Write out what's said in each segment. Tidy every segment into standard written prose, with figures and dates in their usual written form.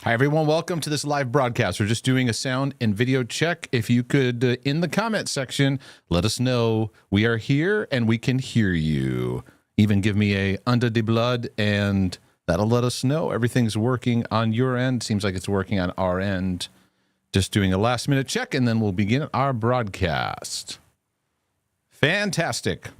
Hi, everyone. Welcome to this live broadcast. We're just doing a sound and video check. If you could, in the comment section, let us know we are here and we can hear you. Even give me a under the blood, and that'll let us know everything's working on your end. Seems like it's working on our end. Just doing a last-minute check, and then we'll begin our broadcast. Fantastic.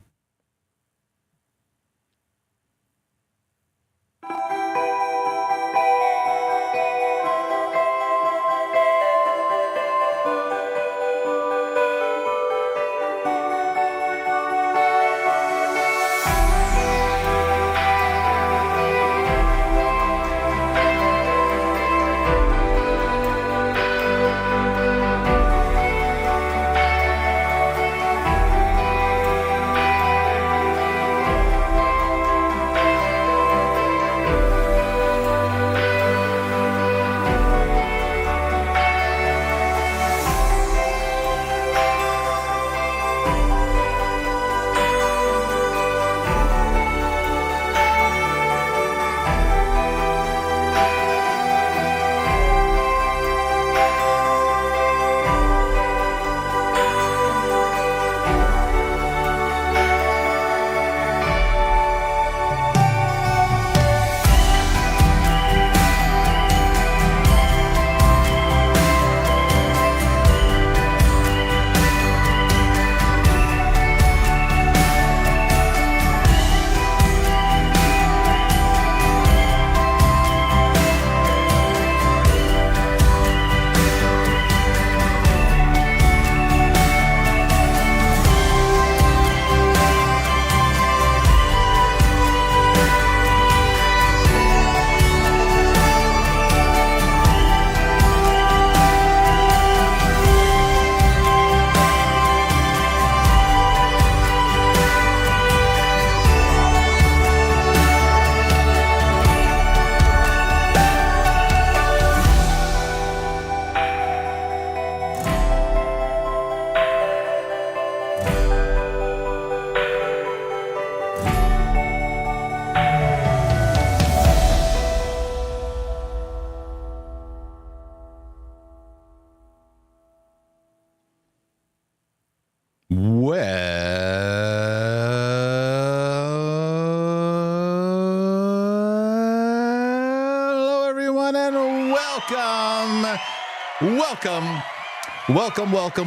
Hello, everyone, and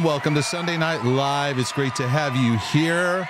welcome to Sunday Night Live. It's great to have you here.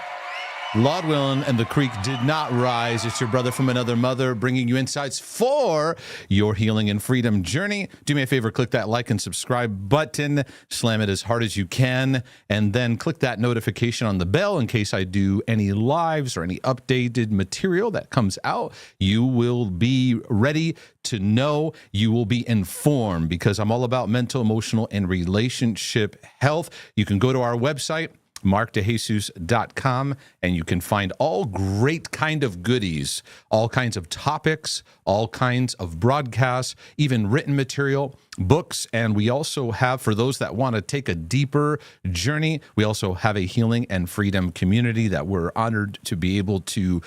Lord willing, and the creek did not rise. It's your brother from another mother bringing you insights for your healing and freedom journey. Do me a favor, click that like and subscribe button, slam it as hard as you can, and then click that notification on the bell in case I do any lives or any updated material that comes out. You will be ready to know, you will be informed, because I'm all about mental, emotional, and relationship health. You can go to our website, markdejesus.com, and you can find all great kind of goodies, all kinds of topics, all kinds of broadcasts, even written material, books, and we also have, for those that want to take a deeper journey, we also have a healing and freedom community that we're honored to be able to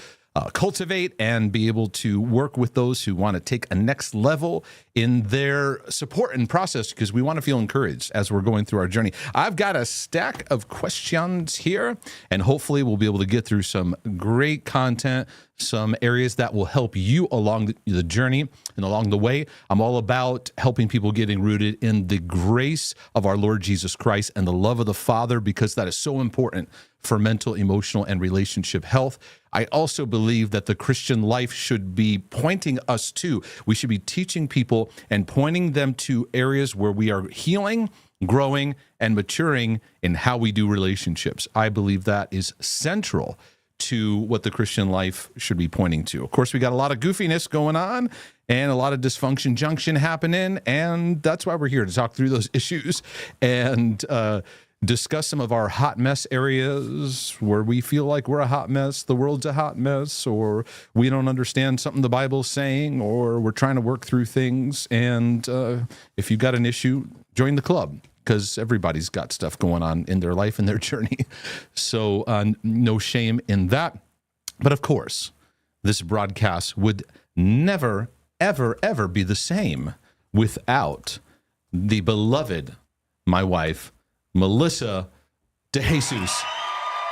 cultivate and be able to work with those who want to take a next level in their support and process, because we want to feel encouraged as we're going through our journey. I've got a stack of questions here, and hopefully we'll be able to get through some great content, some areas that will help you along the journey and along the way. I'm all about helping people getting rooted in the grace of our Lord Jesus Christ and the love of the Father, because that is so important for mental, emotional, and relationship health. I also believe that the Christian life should be pointing us to, we should be teaching people and pointing them to areas where we are healing, growing, and maturing in how we do relationships. I believe that is central to what the Christian life should be pointing to. Of course, we got a lot of goofiness going on and a lot of dysfunction junction happening, and that's why we're here, to talk through those issues and discuss some of our hot mess areas where we feel like we're a hot mess, the world's a hot mess, or we don't understand something the Bible's saying, or we're trying to work through things. And if you've got an issue, join the club, because everybody's got stuff going on in their life and their journey. So no shame in that. But of course, this broadcast would never, ever, ever be the same without the beloved, my wife, Melissa De Jesus,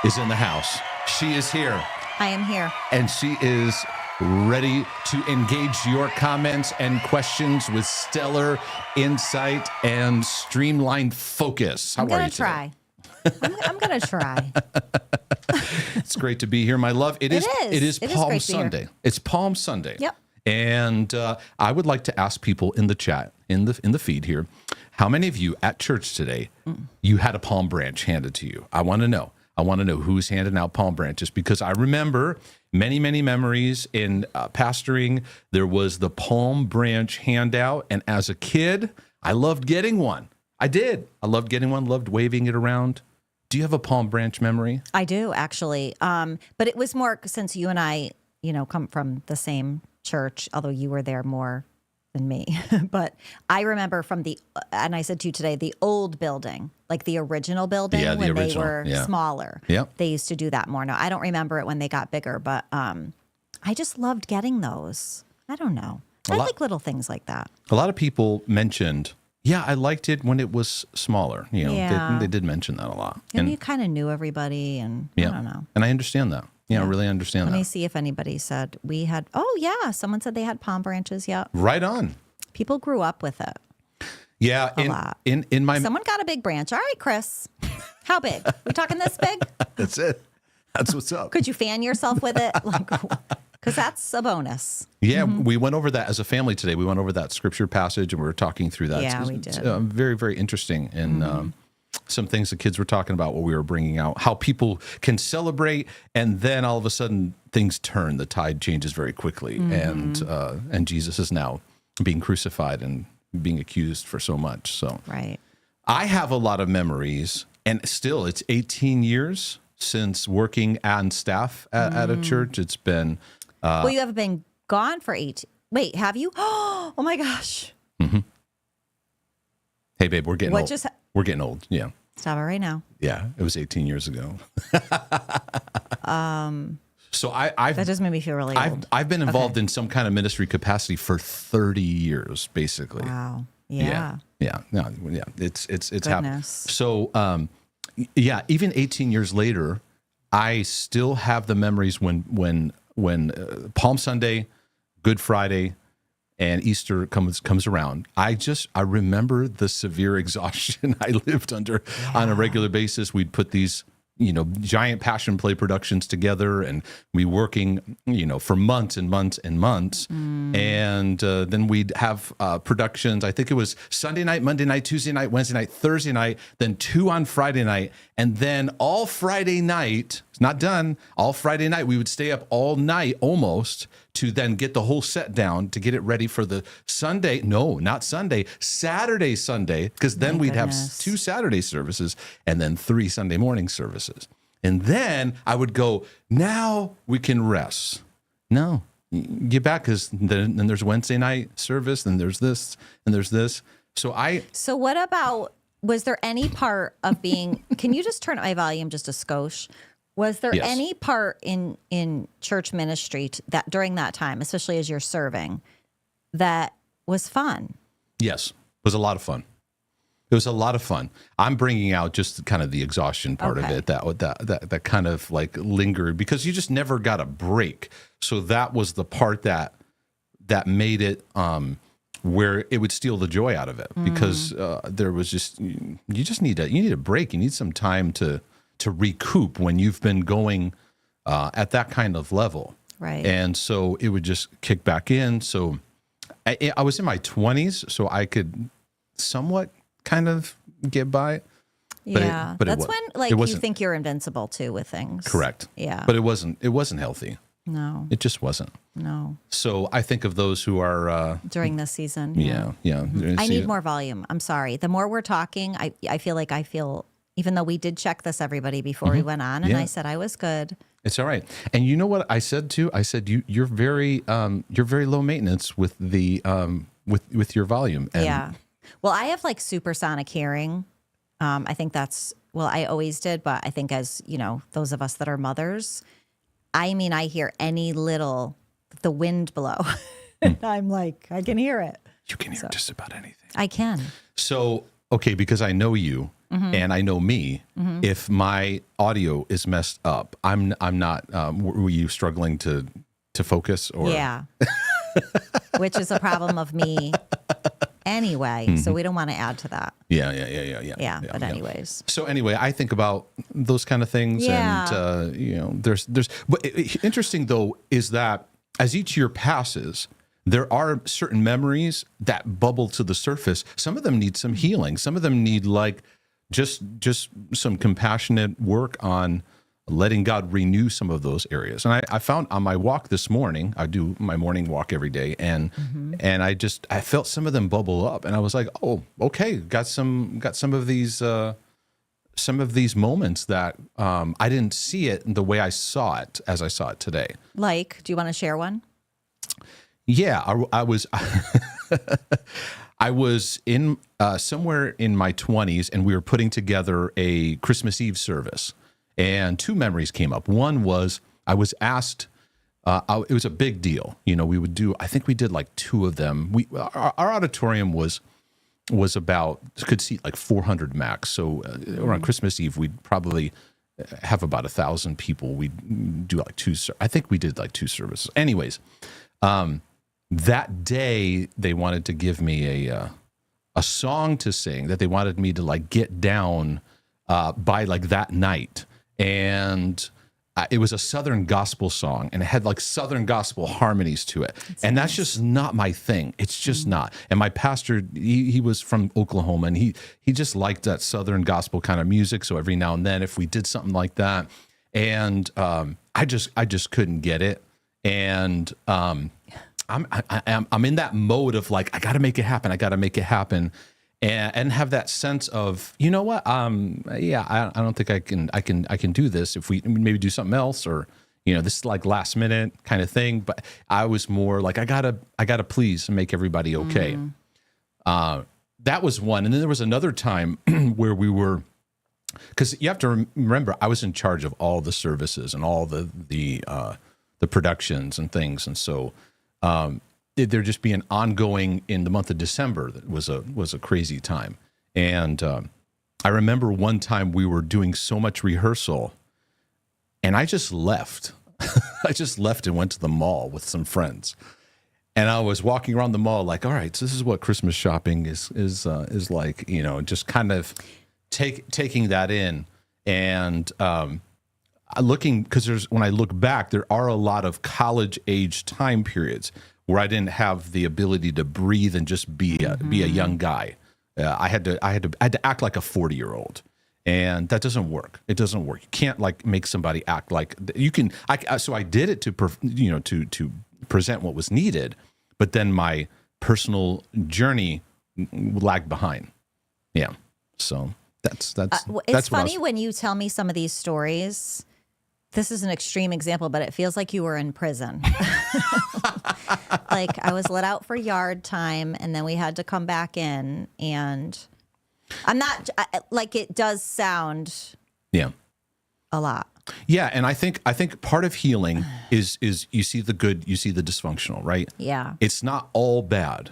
is in the house. She is here. I am here. And she is ready to engage your comments and questions with stellar insight and streamlined focus. How are you today? I'm going to try. It's great to be here, my love. It is Palm Sunday. It's Palm Sunday. Yep. And I would like to ask people in the chat, in the feed here, how many of you at church today, you had a palm branch handed to you? I want to know. I want to know who's handing out palm branches, because I remember many, many memories in pastoring. There was the palm branch handout. And as a kid, I loved getting one. I did. I loved getting one, loved waving it around. Do you have a palm branch memory? I do, actually. But it was more since you and I, come from the same church, although you were there more than me. But I remember and I said to you today, the old building, like the original building they were smaller. Yep. They used to do that more. Now, I don't remember it when they got bigger, but I just loved getting those. I don't know. I like little things like that. A lot of people mentioned, I liked it when it was smaller. They did mention that a lot. And you kind of knew everybody, and I don't know. And I understand that. I really understand that. Let me see if anybody said we had. Oh, yeah. Someone said they had palm branches. Yeah. Right on. People grew up with it. Yeah. A lot. In my. Someone got a big branch. All right, Chris. How big? We talking this big? That's it. That's what's up. Could you fan yourself with it? Because that's a bonus. Yeah, we went over that as a family today. We went over that scripture passage, and we were talking through that. Yeah, we did. It's very, very interesting. And some things the kids were talking about, what we were bringing out, how people can celebrate, and then all of a sudden things turn. The tide changes very quickly, and Jesus is now being crucified and being accused for so much. So right. I have a lot of memories, and still, it's 18 years since working on staff at a church. It's been... well, you have been gone for 8. Wait, have you? Oh my gosh. Mm-hmm. Hey, babe, we're getting old. We're getting old. Yeah. Stop it right now. Yeah, it was 18 years ago. So I've that just made me feel really old. I've been involved in some kind of ministry capacity for 30 years, basically. Wow. Yeah. Yeah. No, yeah. It's happened. So, even 18 years later, I still have the memories when Palm Sunday, Good Friday, and Easter comes around. I remember the severe exhaustion I lived under on a regular basis. We'd put these, giant passion play productions together, and we working, for months and months and months. And then we'd have productions. I think it was Sunday night, Monday night, Tuesday night, Wednesday night, Thursday night, then 2 on Friday night. And then all Friday night, it's not done, all Friday night, we would stay up all night almost to then get the whole set down to get it ready for the Sunday. No, not Sunday, Sunday, because then we'd have 2 Saturday services and then 3 Sunday morning services. And then I would go, now we can rest. No, get back, because then there's Wednesday night service, then there's this, and there's this. So what about, was there any part of being, can you just turn up my volume just a skosh? Was there any part in church ministry that during that time, especially as you're serving, that was fun? Yes, it was a lot of fun. It was a lot of fun. I'm bringing out just kind of the exhaustion part of it, that kind of like lingered, because you just never got a break. So that was the part that made it where it would steal the joy out of it, because there was just, you need a break. You need some time to recoup when you've been going at that kind of level. Right. And so it would just kick back in. So I was in my 20s, so I could somewhat kind of get by. But that's when you think you're invincible too with things. Correct. Yeah. But it wasn't healthy. No. It just wasn't. No. So I think of those who are during this season. Yeah. I need more volume. I'm sorry. The more we're talking, I feel even though we did check this, everybody, before we went on, and I said I was good. It's all right. And you know what I said too? I said you're very low maintenance with the with your volume. And well, I have like supersonic hearing. I think I always did, but I think as those of us that are mothers, I hear any little, the wind blow, and I'm like, I can hear it. You can hear just about anything. I can. So, okay, because I know you and I know me, if my audio is messed up, I'm not, were you struggling to focus or? Yeah. Which is a problem of me anyway. So we don't want to add to that. Yeah. But anyways. So anyway, I think about those kind of things, and there's. But interesting though is that as each year passes, there are certain memories that bubble to the surface. Some of them need some healing. Some of them need like just some compassionate work on letting God renew some of those areas. And I found on my walk this morning, I do my morning walk every day, and I felt some of them bubble up, and I was like, oh, okay, got some of these moments that I didn't see it the way I saw it as I saw it today. Like, do you want to share one? Yeah, I was I was in somewhere in my 20s, and we were putting together a Christmas Eve service. And two memories came up. One was I was asked, it was a big deal. You know, I think we did like two of them. Our auditorium was could seat like 400 max. So around Christmas Eve, we'd probably have about 1,000 people. We'd do like I think we did like two services. Anyways, that day they wanted to give me a song to sing that they wanted me to like get down by like that night. And it was a Southern gospel song, and it had like Southern gospel harmonies to it. That's just not my thing. It's just not. And my pastor, he was from Oklahoma, and he just liked that Southern gospel kind of music. So every now and then, if we did something like that, and I just couldn't get it. And I'm in that mode of like, I got to make it happen. And have that sense of, you know what? I don't think I can do this if we maybe do something else, or this is like last minute kind of thing. But I was more like, I gotta please make everybody okay. That was one, and then there was another time where we were, because you have to remember, I was in charge of all the services and all the productions and things, and so. There just being ongoing in the month of December that was a crazy time. And I remember one time we were doing so much rehearsal, and I just left. I just left and went to the mall with some friends. And I was walking around the mall like, all right, so this is what Christmas shopping is like, just kind of taking that in. And looking, because when I look back, there are a lot of college age time periods where I didn't have the ability to breathe and just be a young guy. I had to act like a 40-year-old, and that doesn't work. It doesn't work. You can't like make somebody act like you can. So I did it to present what was needed, but then my personal journey lagged behind. Yeah. So that's it's funny when you tell me some of these stories. This is an extreme example, but it feels like you were in prison. Like I was let out for yard time, and then we had to come back in, and I'm not like, it does sound a lot. Yeah, and I think part of healing is you see the good, you see the dysfunctional, right? Yeah. It's not all bad.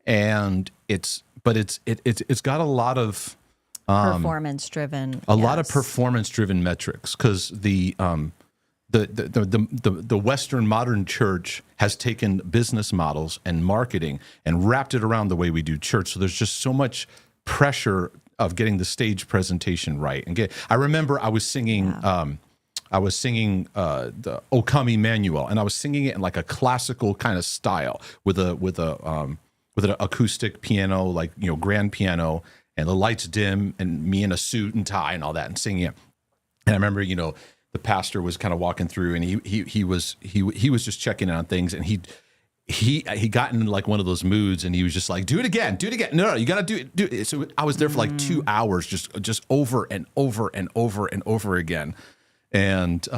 And it's got a lot of performance driven. A lot of performance driven metrics, because the Western modern church has taken business models and marketing and wrapped it around the way we do church. So there's just so much pressure of getting the stage presentation right. And I remember I was singing the O Come Emmanuel, and I was singing it in like a classical kind of style with an acoustic piano, like grand piano, and the lights dim, and me in a suit and tie and all that, and singing it. And I remember the pastor was kind of walking through, and he was just checking on things, and he got in like one of those moods, and he was just like, do it again. No, you got to do it. So I was there for like 2 hours, just over and over and over and over again. And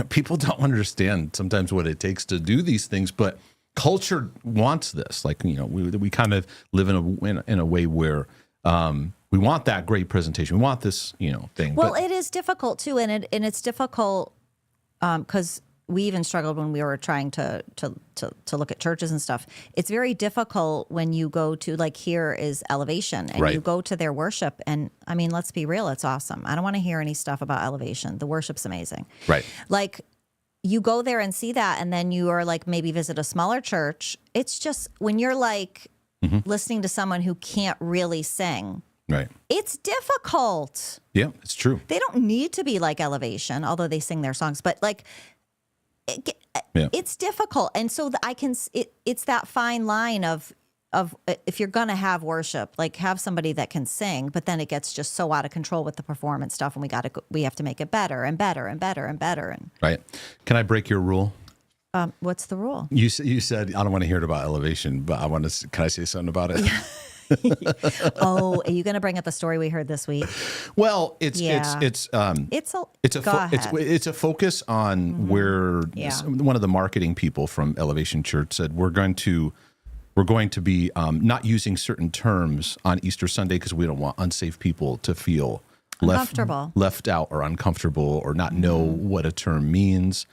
people don't understand sometimes what it takes to do these things, but culture wants this. Like, we kind of live in a way where we want that great presentation. We want this, thing. Well, it is difficult too, and it's difficult because we even struggled when we were trying to look at churches and stuff. It's very difficult when you go to, like, here is Elevation, and Right. you go to their worship, and I mean, let's be real, it's awesome. I don't want to hear any stuff about Elevation. The worship's amazing. Right. Like, you go there and see that, and then you are like, maybe visit a smaller church. It's just when you're like listening to someone who can't really sing, Right. it's difficult. Yeah, it's true. They don't need to be like Elevation, although they sing their songs, but like, Yeah. it's difficult. And so it's that fine line of if you're going to have worship, like, have somebody that can sing, but then it gets just so out of control with the performance stuff, and we have to make it better and better and better and better. And Right. Can I break your rule? what's the rule? You said, I don't want to hear it about Elevation, but can I say something about it? Oh, are you going to bring up a story we heard this week? Well, it's a focus on where one of the marketing people from Elevation Church said we're going to be not using certain terms on Easter Sunday because we don't want unsafe people to feel left out or uncomfortable or not know what a term means.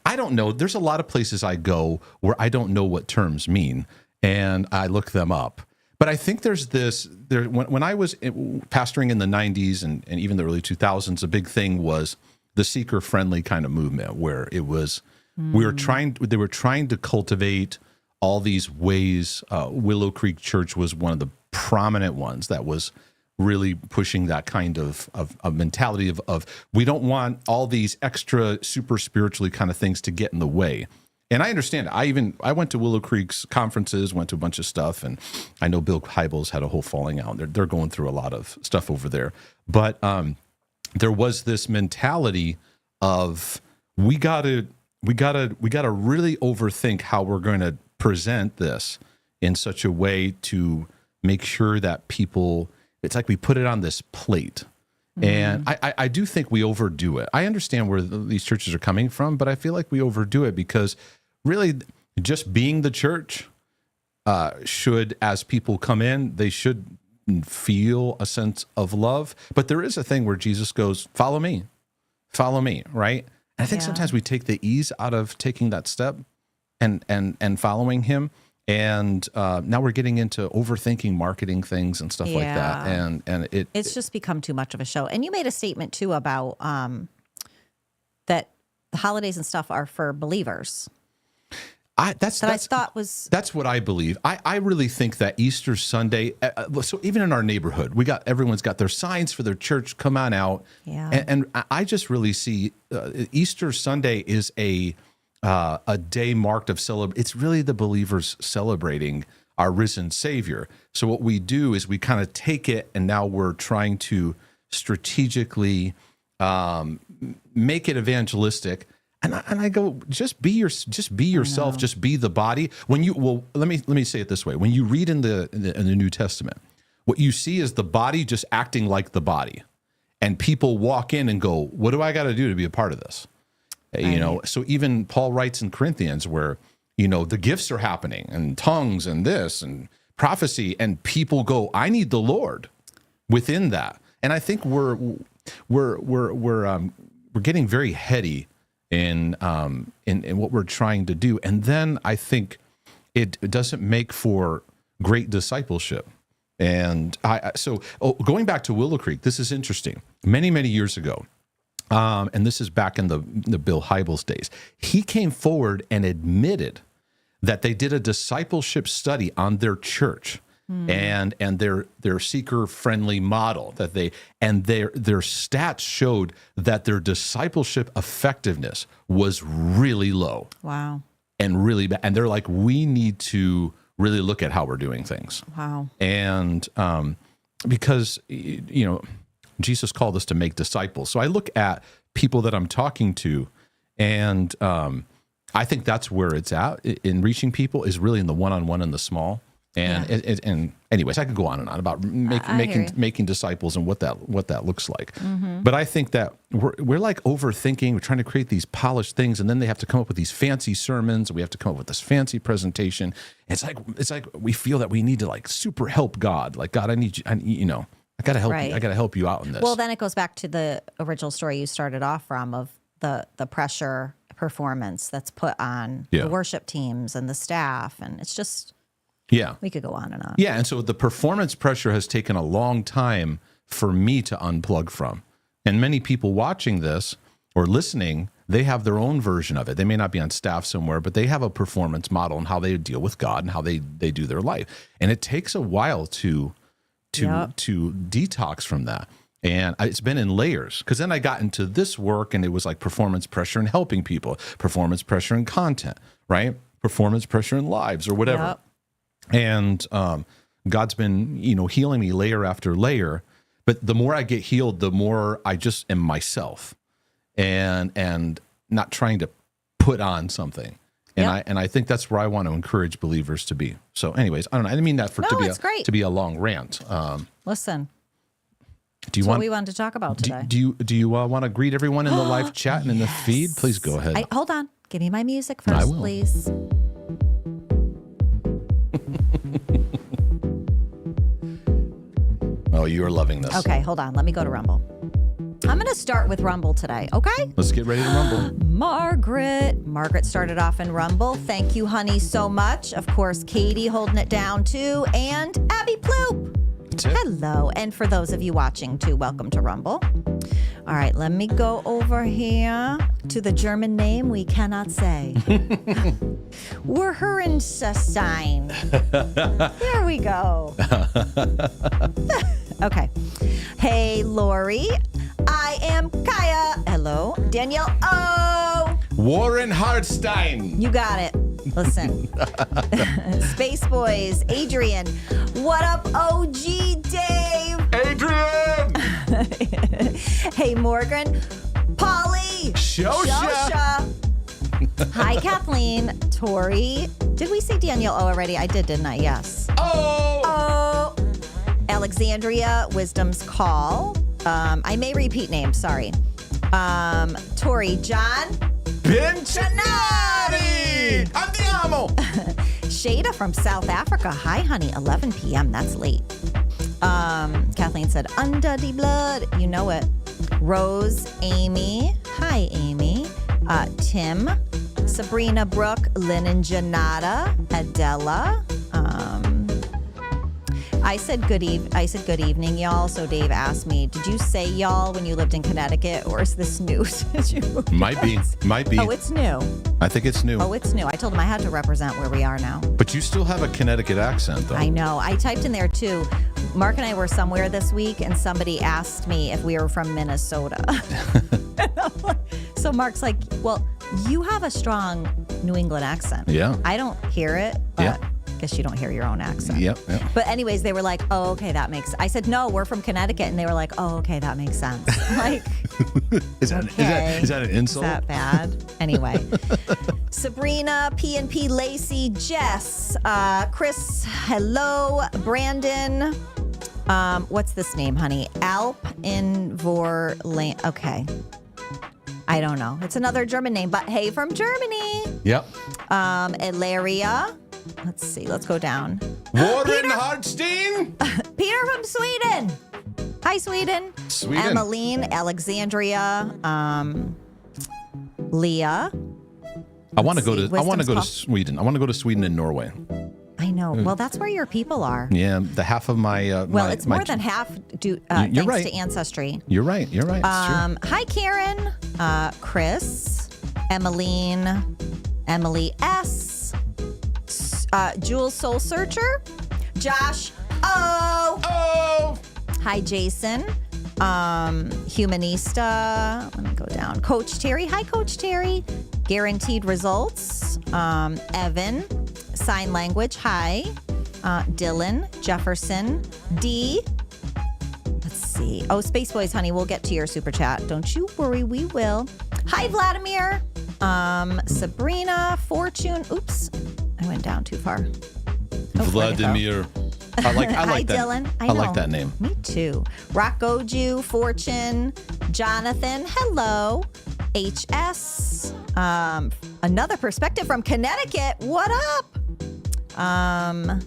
I don't know. There's a lot of places I go where I don't know what terms mean, and I look them up. But I think when I was pastoring in the 90s and even the early 2000s, a big thing was the seeker-friendly kind of movement, where it was they were trying to cultivate all these ways. Willow Creek Church was one of the prominent ones that was really pushing that kind of mentality of we don't want all these extra super spiritually kind of things to get in the way. And I understand. I went to Willow Creek's conferences, went to a bunch of stuff, and I know Bill Hybels had a whole falling out. They're going through a lot of stuff over there. But there was this mentality of we gotta really overthink how we're going to present this in such a way to make sure that people. It's like we put it on this plate. And I do think we overdo it. I understand where these churches are coming from, but I feel like we overdo it because really just being the church should, as people come in, they should feel a sense of love. But there is a thing where Jesus goes, follow me, right? And I think sometimes we take the ease out of taking that step and following him. And now we're getting into overthinking marketing things and stuff like that. And it's just become too much of a show. And you made a statement too about that the holidays and stuff are for believers. That's what I believe. I really think that Easter Sunday, so even in our neighborhood, everyone's got their signs for their church, come on out. Yeah. And I just really see Easter Sunday is a day marked of it's really the believers celebrating our risen Savior. So what we do is we kind of take it, and now we're trying to strategically make it evangelistic. And I go, just be yourself, just be the body. Let me say it this way: when you read in the New Testament, what you see is the body just acting like the body, and people walk in and go, "What do I got to do to be a part of this?" So even Paul writes in Corinthians where, the gifts are happening and tongues and this and prophecy, and people go, I need the Lord within that. And I think we're getting very heady in what we're trying to do. And then I think it doesn't make for great discipleship. And going back to Willow Creek, this is interesting. Many, many years ago, and this is back in the Bill Hybels days, he came forward and admitted that they did a discipleship study on their church and their seeker-friendly model their stats showed that their discipleship effectiveness was really low. Wow. And really bad. And they're like, we need to really look at how we're doing things. Wow. And because Jesus called us to make disciples. So I look at people that I'm talking to, and I think that's where it's at in reaching people, is really in the one-on-one and the small. And and anyways, I could go on and on about making disciples and what that looks like. Mm-hmm. But I think that we're like overthinking. We're trying to create these polished things, and then they have to come up with these fancy sermons. We have to come up with this fancy presentation. It's like we feel that we need to like super help God. Like, God, I need you. I got to help you. I got to help you out in this. Well, then it goes back to the original story you started off from of the performance that's put on the worship teams and the staff. And it's just, we could go on and on. Yeah. And so the performance pressure has taken a long time for me to unplug from. And many people watching this or listening, they have their own version of it. They may not be on staff somewhere, but they have a performance model and how they deal with God and how they do their life. And it takes a while to detox from that. And it's been in layers, because then I got into this work and it was like performance pressure and helping people, performance pressure and content, right? Performance pressure in lives or whatever. Yep. And God's been, healing me layer after layer. But the more I get healed, the more I just am myself and not trying to put on something. And I think that's where I want to encourage believers to be. So anyways, I don't know. I didn't mean that to be a long rant. Listen. That's what we wanted to talk about today. Do you want to greet everyone in the live chat and in the feed? Please go ahead. Hold on. Give me my music first, please. Oh, you are loving this. Okay, hold on. Let me go to Rumble. I'm going to start with Rumble today, okay? Let's get ready to rumble. Margaret started off in Rumble. Thank you, honey, so much. Of course, Katie holding it down, too. And Abby Ploop. Hello. And for those of you watching, too, welcome to Rumble. All right, let me go over here to the German name we cannot say. Werherenstein. There we go. Okay. Hey, Lori. I am Kaya. Hello. Danielle. Oh. Warren Hardstein. You got it. Listen. Space Boys. Adrian. What up, OG Dave? Adrian. Hey, Morgan. Polly. Shosha. Hi, Kathleen. Tori. Did we say Danielle O already? I did, didn't I? Yes. Oh. Alexandria. Wisdom's Call. I may repeat names. Sorry. Tori. John. Pinchinati. Andiamo. Shada from South Africa. Hi, honey. 11 p.m. That's late. Kathleen said, under the blood. You know it. Rose, Amy. Hi, Amy. Tim, Sabrina Brooke, Lynn and Janata, Adela. I said good evening, y'all. So Dave asked me, did you say y'all when you lived in Connecticut, or is this new? Might be. Oh, it's new. I think it's new. Oh, it's new. I told him I had to represent where we are now. But you still have a Connecticut accent, though. I know. I typed in there, too. Mark and I were somewhere this week, and somebody asked me if we were from Minnesota. So Mark's like, well, you have a strong New England accent. Yeah. I don't hear it, but I guess you don't hear your own accent. Yep. But anyways, they were like, oh, okay, that makes... I said, no, we're from Connecticut. And they were like, oh, okay, that makes sense. Like, is that an insult? Is that bad? Anyway. Sabrina, P&P, Lacey, Jess, Chris, hello, Brandon. What's this name, honey? Alp in Vorland. Okay. I don't know. It's another German name, but hey, from Germany. Yep. Ilaria. Let's see. Let's go down. Warren Hardstein. Peter from Sweden. Hi, Sweden. Emmeline, Alexandria, Leah. I want to go to Sweden. I want to go to Sweden and Norway. I know. Well, that's where your people are. Yeah, the half of my. It's more than half. Thanks to Ancestry. You're right. It's true. Hi, Karen, Chris, Emmeline, Emily S, Jules Soul Searcher, Josh. Oh. Hi, Jason. Humanista. Let me go down. Coach Terry. Hi, Coach Terry. Guaranteed Results. Evan. Sign Language. Hi. Dylan. Jefferson. D. Let's see. Oh, Space Boys, honey. We'll get to your super chat. Don't you worry. We will. Hi, Vladimir. Sabrina. Fortune. Oops. I went down too far. Vladimir. I like Hi, that. Dylan. I like that name. Me too. Rock Goju, Fortune, Jonathan. Hello. HS. Another perspective from Connecticut. What up?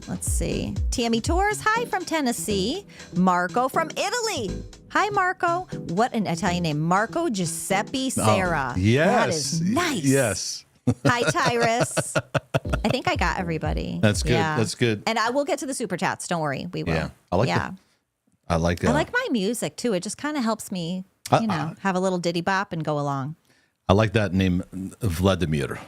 Let's see. Tammy Torres. Hi from Tennessee. Marco from Italy. Hi, Marco. What an Italian name. Marco Giuseppe Serra. Oh, yes. That is nice. Yes. Hi, Tyrus. I think I got everybody. That's good. Yeah. That's good. And I will get to the super chats. Don't worry. We will. Yeah. I like yeah. it. I like I like my music too. It just kind of helps me, have a little diddy bop and go along. I like that name, Vladimir.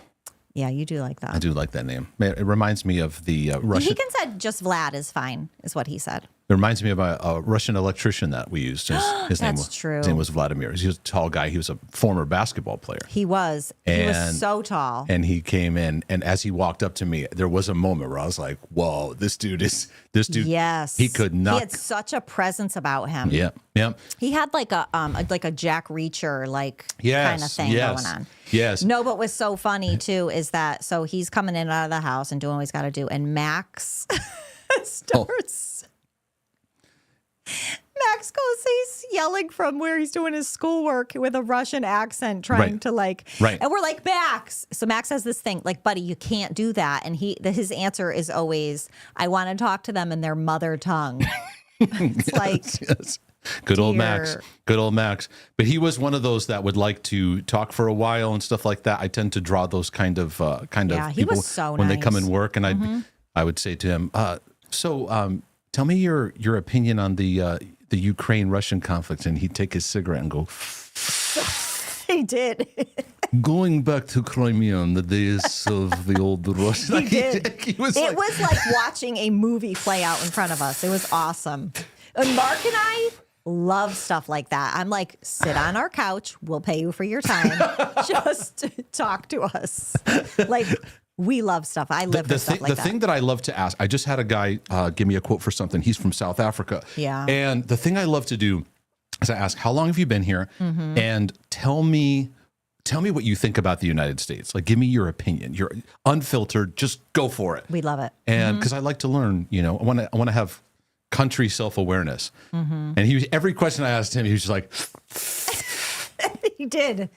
Yeah, you do like that. I do like that name. It reminds me of the Russian. He said just Vlad is fine, is what he said. It reminds me of a Russian electrician that we used. His name was true. His name was Vladimir. He was a tall guy. He was a former basketball player. He was. He was so tall. And he came in, and as he walked up to me, there was a moment where I was like, "Whoa, this dude." Yes, he could not. He had such a presence about him. Yeah, yeah. He had like a Jack Reacher kind of thing going on. Yes. No, but what's so funny too is that he's coming in and out of the house and doing what he's got to do, and Max starts. Max goes, he's yelling from where he's doing his schoolwork with a Russian accent, trying to Right. and we're like, Max. So Max has this thing, like, buddy, you can't do that. And his answer is always, I want to talk to them in their mother tongue. It's yes. Good old Max. Good old Max. But he was one of those that would like to talk for a while and stuff like that. I tend to draw those kind of he people was so when they come nice. and work, and I would say to him, tell me your opinion on the Ukraine-Russian conflict, and he'd take his cigarette and go. He did. Going back to Crimea in the days of the old Russian. He did. It was like watching a movie play out in front of us. It was awesome. And Mark and I love stuff like that. I'm like, sit on our couch. We'll pay you for your time. Just talk to us. Like, we love stuff. I live for stuff like that. The thing that I love to ask, I just had a guy give me a quote for something. He's from South Africa. Yeah. And the thing I love to do is I ask, how long have you been here? And tell me what you think about the United States. Like, give me your opinion. You're unfiltered. Just go for it. We love it. And because I like to learn, I want to have country self-awareness. And every question I asked him, he was just like, He did.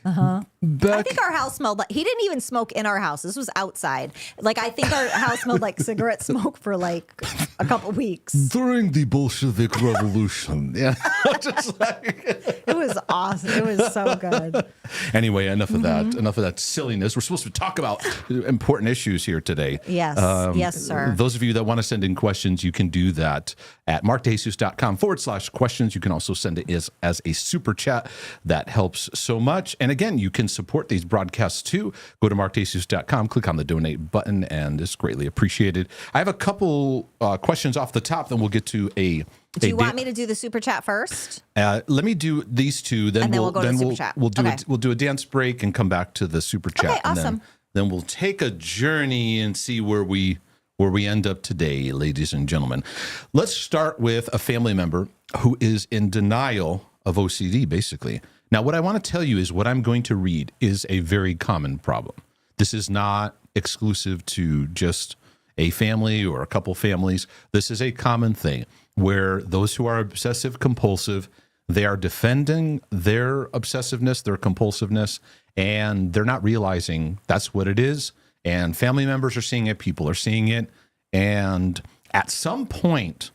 I think our house smelled like, he didn't even smoke in our house. This was outside. Like, I think our house smelled like cigarette smoke for like a couple weeks. during the Bolshevik Revolution. Yeah. Just like, It was awesome. It was so good. anyway, enough of that. Enough of that silliness. We're supposed to talk about important issues here today. Yes. Yes, sir. Those of you that want to send in questions, you can do that at markdejesus.com/questions. You can also send it as a super chat. That helps so much. And again, you can support these broadcasts too. Go to markdejesus.com, click on the donate button, and it's greatly appreciated. I have a couple questions off the top, then we'll get to Do you want me to do the super chat first? Let me do these two, then we'll go to the super chat. We'll do Okay. we'll do a dance break and come back to the super chat. Okay, and awesome. Then we'll take a journey and see where we end up today, ladies and gentlemen. Let's start with a family member who is in denial of OCD, basically. Now, what I want to tell you is what I'm going to read is a very common problem. This is not exclusive to just a family or a couple families. This is a common thing where those who are obsessive compulsive, they are defending their obsessiveness, their compulsiveness, and they're not realizing that's what it is. And family members are seeing it, people are seeing it. And at some point,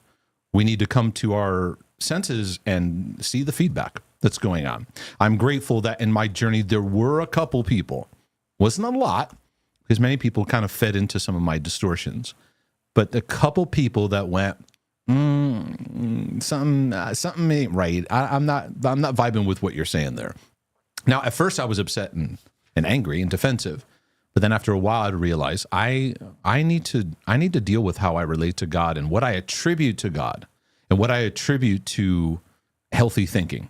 we need to come to our senses and see the feedback that's going on. I'm grateful that in my journey, there were a couple people, wasn't a lot, because many people kind of fed into some of my distortions, but a couple people that went, something ain't right. I'm not vibing with what you're saying there. Now, at first I was upset and angry and defensive, but then after a while I realized I need to deal with how I relate to God and what I attribute to God and what I attribute to healthy thinking.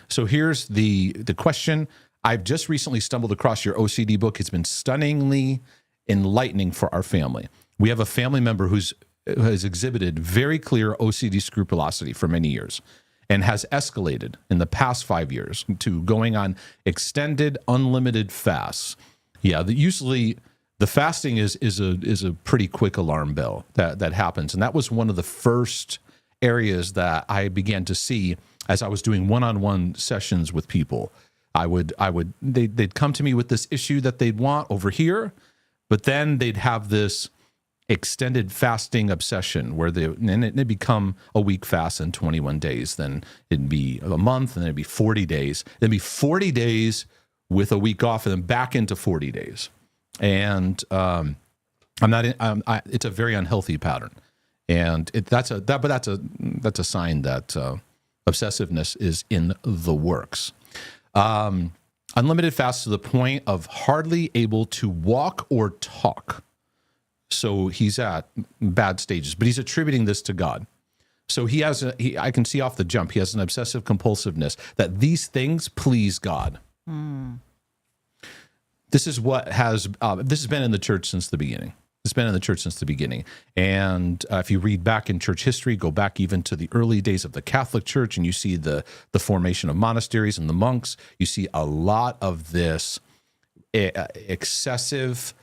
So here's the question. I've just recently stumbled across your OCD book. It's been stunningly enlightening for our family. We have a family member who has exhibited very clear OCD scrupulosity for many years and has escalated in the past 5 years to going on extended, unlimited fasts. Yeah, usually the fasting is a pretty quick alarm bell that happens. And that was one of the first areas that I began to see as I was doing one-on-one sessions with people. They'd come to me with this issue that they'd want over here, but then they'd have this extended fasting obsession where it'd become a week fast in 21 days, then it'd be a month, and then it'd be 40 days, then be 40 days with a week off, and then back into 40 days. And it's a very unhealthy pattern. And that's a sign that obsessiveness is in the works. Unlimited fast to the point of hardly able to walk or talk. So he's at bad stages, but he's attributing this to God. So I can see off the jump, he has an obsessive compulsiveness that these things please God. This is what this has been in the church since the beginning. It's been in the church since the beginning. And if you read back in church history, go back even to the early days of the Catholic Church, and you see the formation of monasteries and the monks, you see a lot of this excessive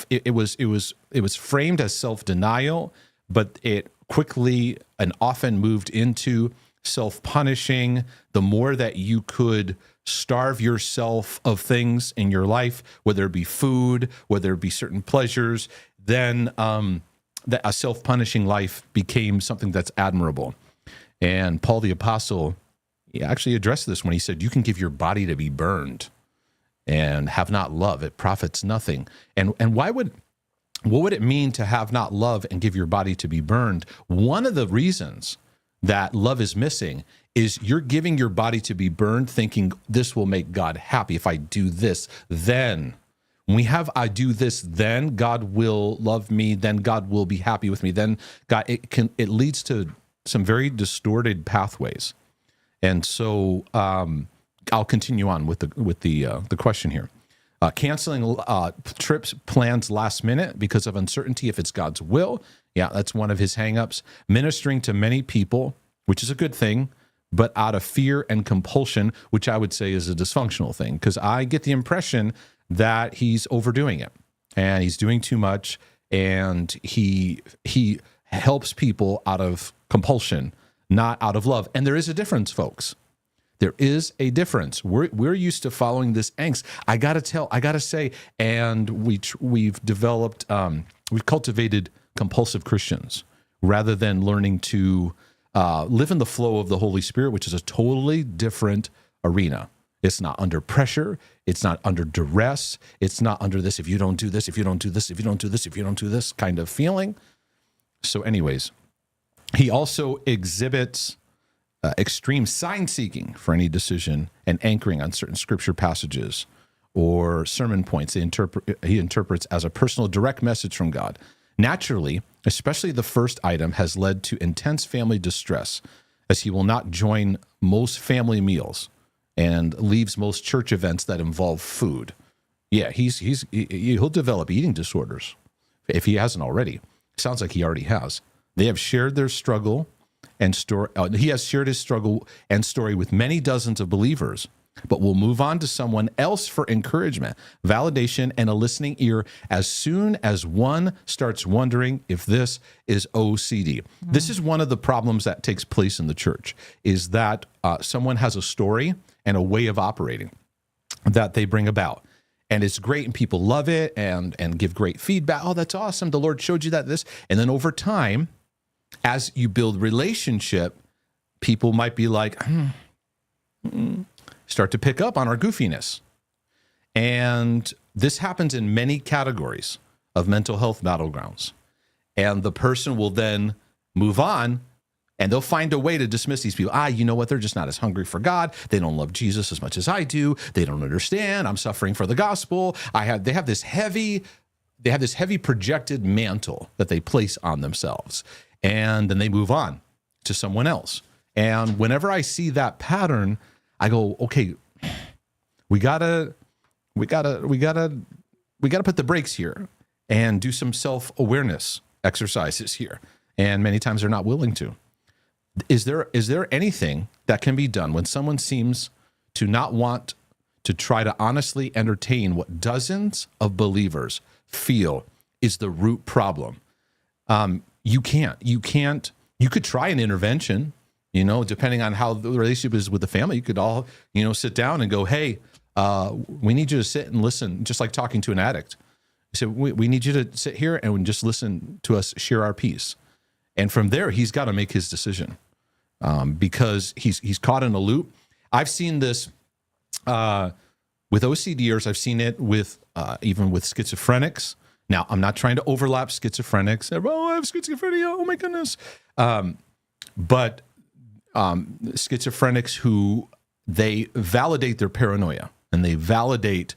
it was framed as self-denial, but it quickly and often moved into self-punishing. The more that you could starve yourself of things in your life, whether it be food, whether it be certain pleasures, then that a self-punishing life became something that's admirable. And Paul the Apostle, he actually addressed this when he said, you can give your body to be burned and have not love, it profits nothing. And what would it mean to have not love and give your body to be burned? One of the reasons that love is missing is you're giving your body to be burned thinking this will make God happy. If I do this, then when we have I do this, then God will love me, then God will be happy with me. Then God, it leads to some very distorted pathways. And so I'll continue on with the question here. Canceling trips plans last minute because of uncertainty if it's God's will. Yeah, that's one of his hangups. Ministering to many people, which is a good thing, but out of fear and compulsion, which I would say is a dysfunctional thing, because I get the impression that he's overdoing it and he's doing too much, and he helps people out of compulsion, not out of love. And there is a difference, folks. There is a difference. We're used to following this angst. I gotta say, and we've developed, we've cultivated compulsive Christians rather than learning to live in the flow of the Holy Spirit, which is a totally different arena. It's not under pressure. It's not under duress. It's not under this, if you don't do this, if you don't do this, if you don't do this, if you don't do this kind of feeling. So anyways, he also exhibits extreme sign-seeking for any decision and anchoring on certain scripture passages or sermon points he interprets as a personal direct message from God. Naturally, especially the first item has led to intense family distress, as he will not join most family meals and leaves most church events that involve food. Yeah, he'll develop eating disorders if he hasn't already. Sounds like he already has. They have shared their struggle and story. He has shared his struggle and story with many dozens of believers, but will move on to someone else for encouragement, validation, and a listening ear as soon as one starts wondering if this is OCD. This is one of the problems that takes place in the church, is that someone has a story and a way of operating that they bring about. And it's great, and people love it and give great feedback. Oh, that's awesome. The Lord showed you this. And then over time, as you build relationship, people might be like, start to pick up on our goofiness. And this happens in many categories of mental health battlegrounds. And the person will then move on, and they'll find a way to dismiss these people. You know what? They're just not as hungry for God. They don't love Jesus as much as I do. They don't understand. I'm suffering for the gospel. They have this heavy projected mantle that they place on themselves. And then they move on to someone else. And whenever I see that pattern, I go, okay, we gotta put the brakes here and do some self-awareness exercises here. And many times they're not willing to. Is there anything that can be done when someone seems to not want to try to honestly entertain what dozens of believers feel is the root problem? You could try an intervention, depending on how the relationship is with the family. You could all, sit down and go, hey, we need you to sit and listen, just like talking to an addict. He said, we need you to sit here and just listen to us share our piece. And from there, he's got to make his decision because he's caught in a loop. I've seen this with OCDers. I've seen it with even with schizophrenics. Now, I'm not trying to overlap schizophrenics. Oh, I have schizophrenia. Oh, my goodness. But schizophrenics who they validate their paranoia and they validate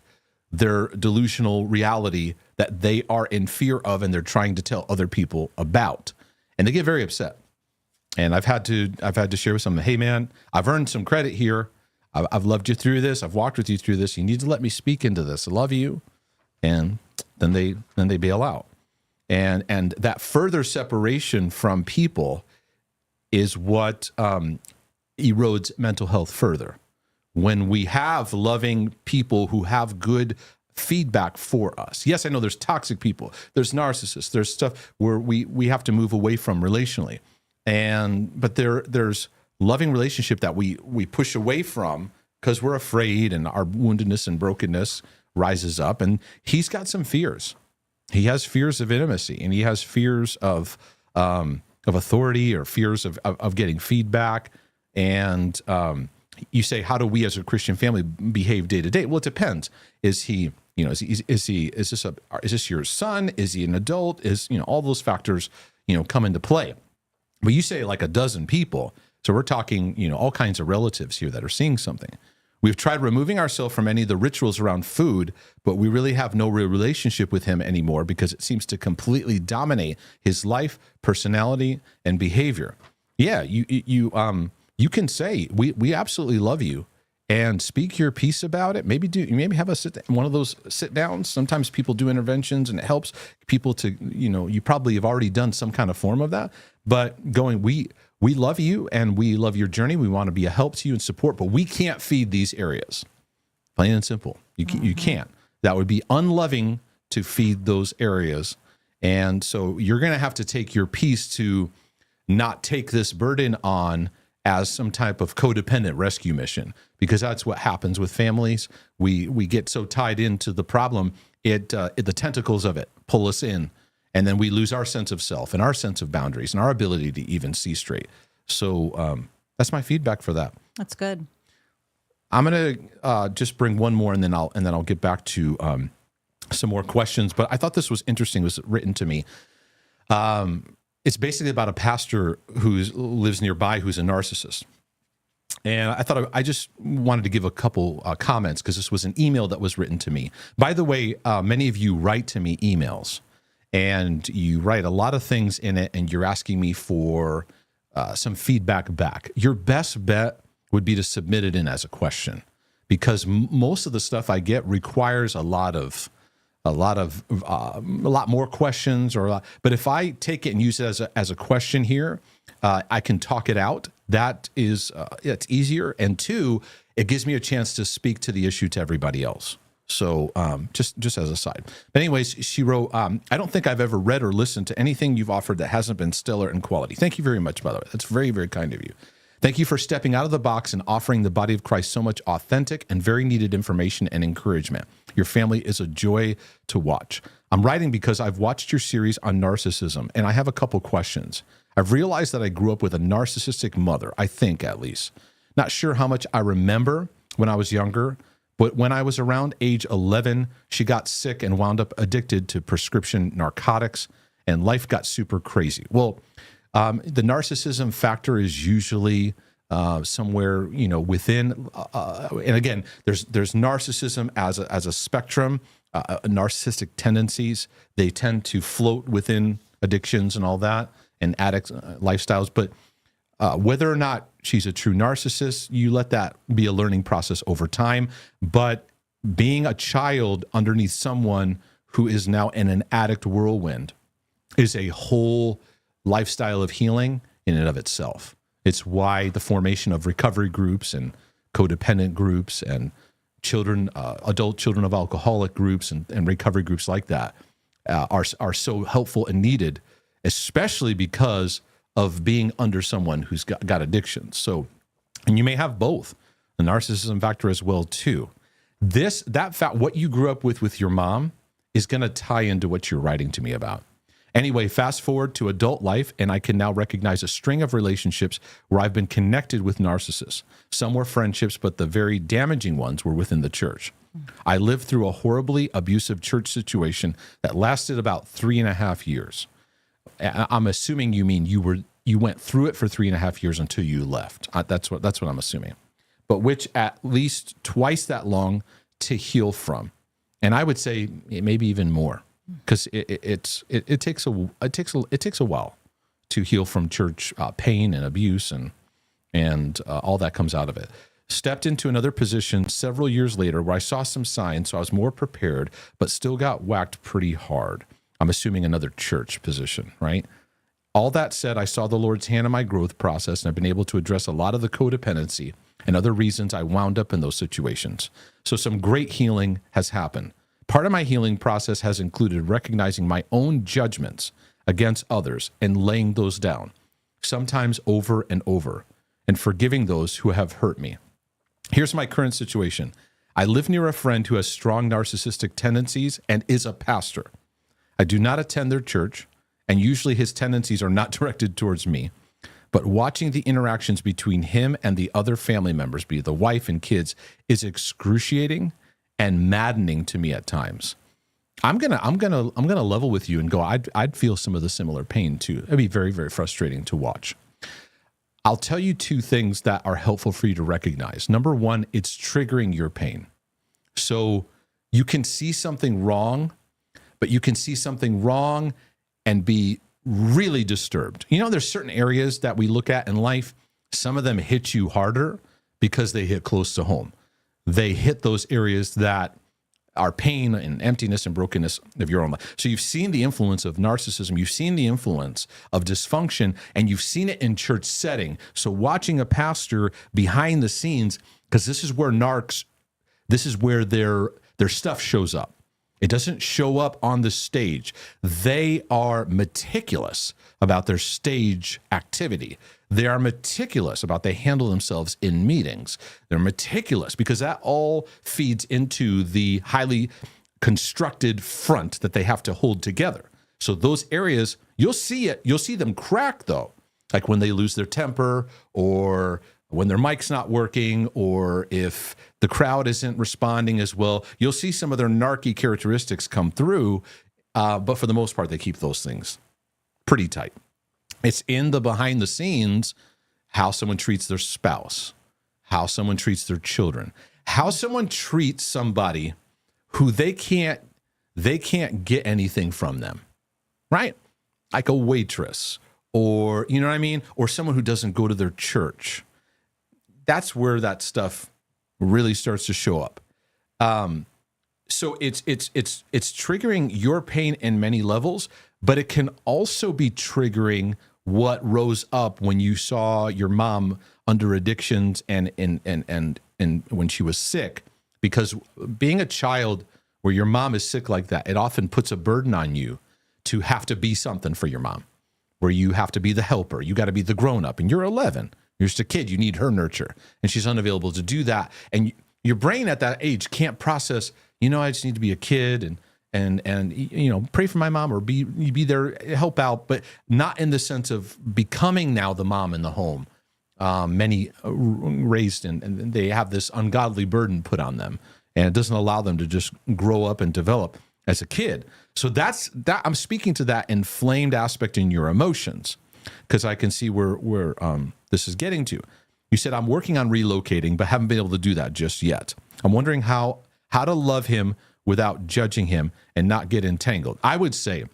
their delusional reality that they are in fear of and they're trying to tell other people about. And they get very upset. And I've had to share with someone, hey, man, I've earned some credit here. I've loved you through this. I've walked with you through this. You need to let me speak into this. I love you. And then they bail out. And that further separation from people is what erodes mental health further. When we have loving people who have good feedback for us. Yes, I know there's toxic people. There's narcissists. There's stuff where we have to move away from relationally. But there's loving relationship that we push away from because we're afraid and our woundedness and brokenness rises up. And he's got some fears. He has fears of intimacy and he has fears of authority or fears of getting feedback. And you say, how do we as a Christian family behave day to day? Well, it depends. Is he, is this your son? Is he an adult? All those factors, come into play. But you say like a dozen people. So we're talking, all kinds of relatives here that are seeing something. We've tried removing ourselves from any of the rituals around food, but we really have no real relationship with him anymore because it seems to completely dominate his life, personality, and behavior. Yeah, you can say we absolutely love you and speak your piece about it. Maybe have one of those sit downs. Sometimes people do interventions and it helps people to, you probably have already done some kind of form of that, but we love you and we love your journey. We want to be a help to you and support, but we can't feed these areas. Plain and simple. You can't. That would be unloving to feed those areas. And so you're going to have to take your piece to not take this burden on as some type of codependent rescue mission, because that's what happens with families. We get so tied into the problem, the tentacles of it pull us in, and then we lose our sense of self and our sense of boundaries and our ability to even see straight. So that's my feedback for that. That's good. I'm gonna just bring one more, and then I'll get back to some more questions. But I thought this was interesting. It was written to me. It's basically about a pastor who lives nearby who's a narcissist. And I thought I just wanted to give a couple comments because this was an email that was written to me. By the way, many of you write to me emails and you write a lot of things in it and you're asking me for some feedback back. Your best bet would be to submit it in as a question because most of the stuff I get requires a lot more questions but if I take it and use it as a question here, I can talk it out. That is, it's easier. And two, it gives me a chance to speak to the issue to everybody else. So just as a side. But anyways, she wrote, I don't think I've ever read or listened to anything you've offered that hasn't been stellar in quality. Thank you very much, by the way. That's very, very kind of you. Thank you for stepping out of the box and offering the body of Christ so much authentic and very needed information and encouragement. Your family is a joy to watch. I'm writing because I've watched your series on narcissism, and I have a couple questions. I've realized that I grew up with a narcissistic mother, I think at least. Not sure how much I remember when I was younger, but when I was around age 11, she got sick and wound up addicted to prescription narcotics, and life got super crazy. Well, the narcissism factor is usually somewhere, within. And again, there's narcissism as a spectrum. Narcissistic tendencies, they tend to float within addictions and all that, and addict lifestyles. But whether or not she's a true narcissist, you let that be a learning process over time. But being a child underneath someone who is now in an addict whirlwind is a whole lifestyle of healing in and of itself. It's why the formation of recovery groups and codependent groups and adult children of alcoholic groups and recovery groups like that are so helpful and needed, especially because of being under someone who's got addictions. So, and you may have both, the narcissism factor as well too. What you grew up with your mom is going to tie into what you're writing to me about. Anyway, fast forward to adult life, and I can now recognize a string of relationships where I've been connected with narcissists. Some were friendships, but the very damaging ones were within the church. I lived through a horribly abusive church situation that lasted about 3.5 years. I'm assuming you mean you went through it for 3.5 years until you left. That's what I'm assuming. But which at least twice that long to heal from, and I would say maybe even more, because it takes a while to heal from church pain and abuse and all that comes out of it. Stepped into another position several years later where I saw some signs, so I was more prepared, but still got whacked pretty hard. I'm assuming another church position, right? All that said, I saw the Lord's hand in my growth process, and I've been able to address a lot of the codependency and other reasons I wound up in those situations. So some great healing has happened. Part of my healing process has included recognizing my own judgments against others and laying those down, sometimes over and over, and forgiving those who have hurt me. Here's my current situation. I live near a friend who has strong narcissistic tendencies and is a pastor. I do not attend their church, and usually his tendencies are not directed towards me. But watching the interactions between him and the other family members, be it the wife and kids, is excruciating and maddening to me at times. I'm gonna level with you and go, I'd feel some of the similar pain too. It'd be very, very frustrating to watch. I'll tell you two things that are helpful for you to recognize. Number one, it's triggering your pain. So you can see something wrong, but you can see something wrong and be really disturbed. You know, there's certain areas that we look at in life. Some of them hit you harder because they hit close to home. They hit those areas that are pain and emptiness and brokenness of your own life. So you've seen the influence of narcissism. You've seen the influence of dysfunction, and you've seen it in church setting. So watching a pastor behind the scenes, because this is where their stuff shows up. It doesn't show up on the stage. They are meticulous about their stage activity. They are meticulous about they handle themselves in meetings. They're meticulous because that all feeds into the highly constructed front that they have to hold together. So those areas, you'll see it. You'll see them crack though, like when they lose their temper or when their mic's not working, or if the crowd isn't responding as well. You'll see some of their narky characteristics come through, but for the most part, they keep those things pretty tight. It's in the behind the scenes, how someone treats their spouse, how someone treats their children, how someone treats somebody who they can't get anything from them, right? Like a waitress, or, you know what I mean? Or someone who doesn't go to their church. That's where that stuff really starts to show up. So it's triggering your pain in many levels, but it can also be triggering what rose up when you saw your mom under addictions and when she was sick. Because being a child where your mom is sick like that, it often puts a burden on you to have to be something for your mom, where you have to be the helper. You got to be the grown up, and you're 11. You're just a kid. You need her nurture, and she's unavailable to do that. And your brain at that age can't process, I just need to be a kid and pray for my mom or be there, help out, but not in the sense of becoming now the mom in the home. Many raised and they have this ungodly burden put on them, and it doesn't allow them to just grow up and develop as a kid. So that's that. I'm speaking to that inflamed aspect in your emotions, because I can see where this is getting to. You said, I'm working on relocating, but haven't been able to do that just yet. I'm wondering how to love him without judging him and not get entangled. I would say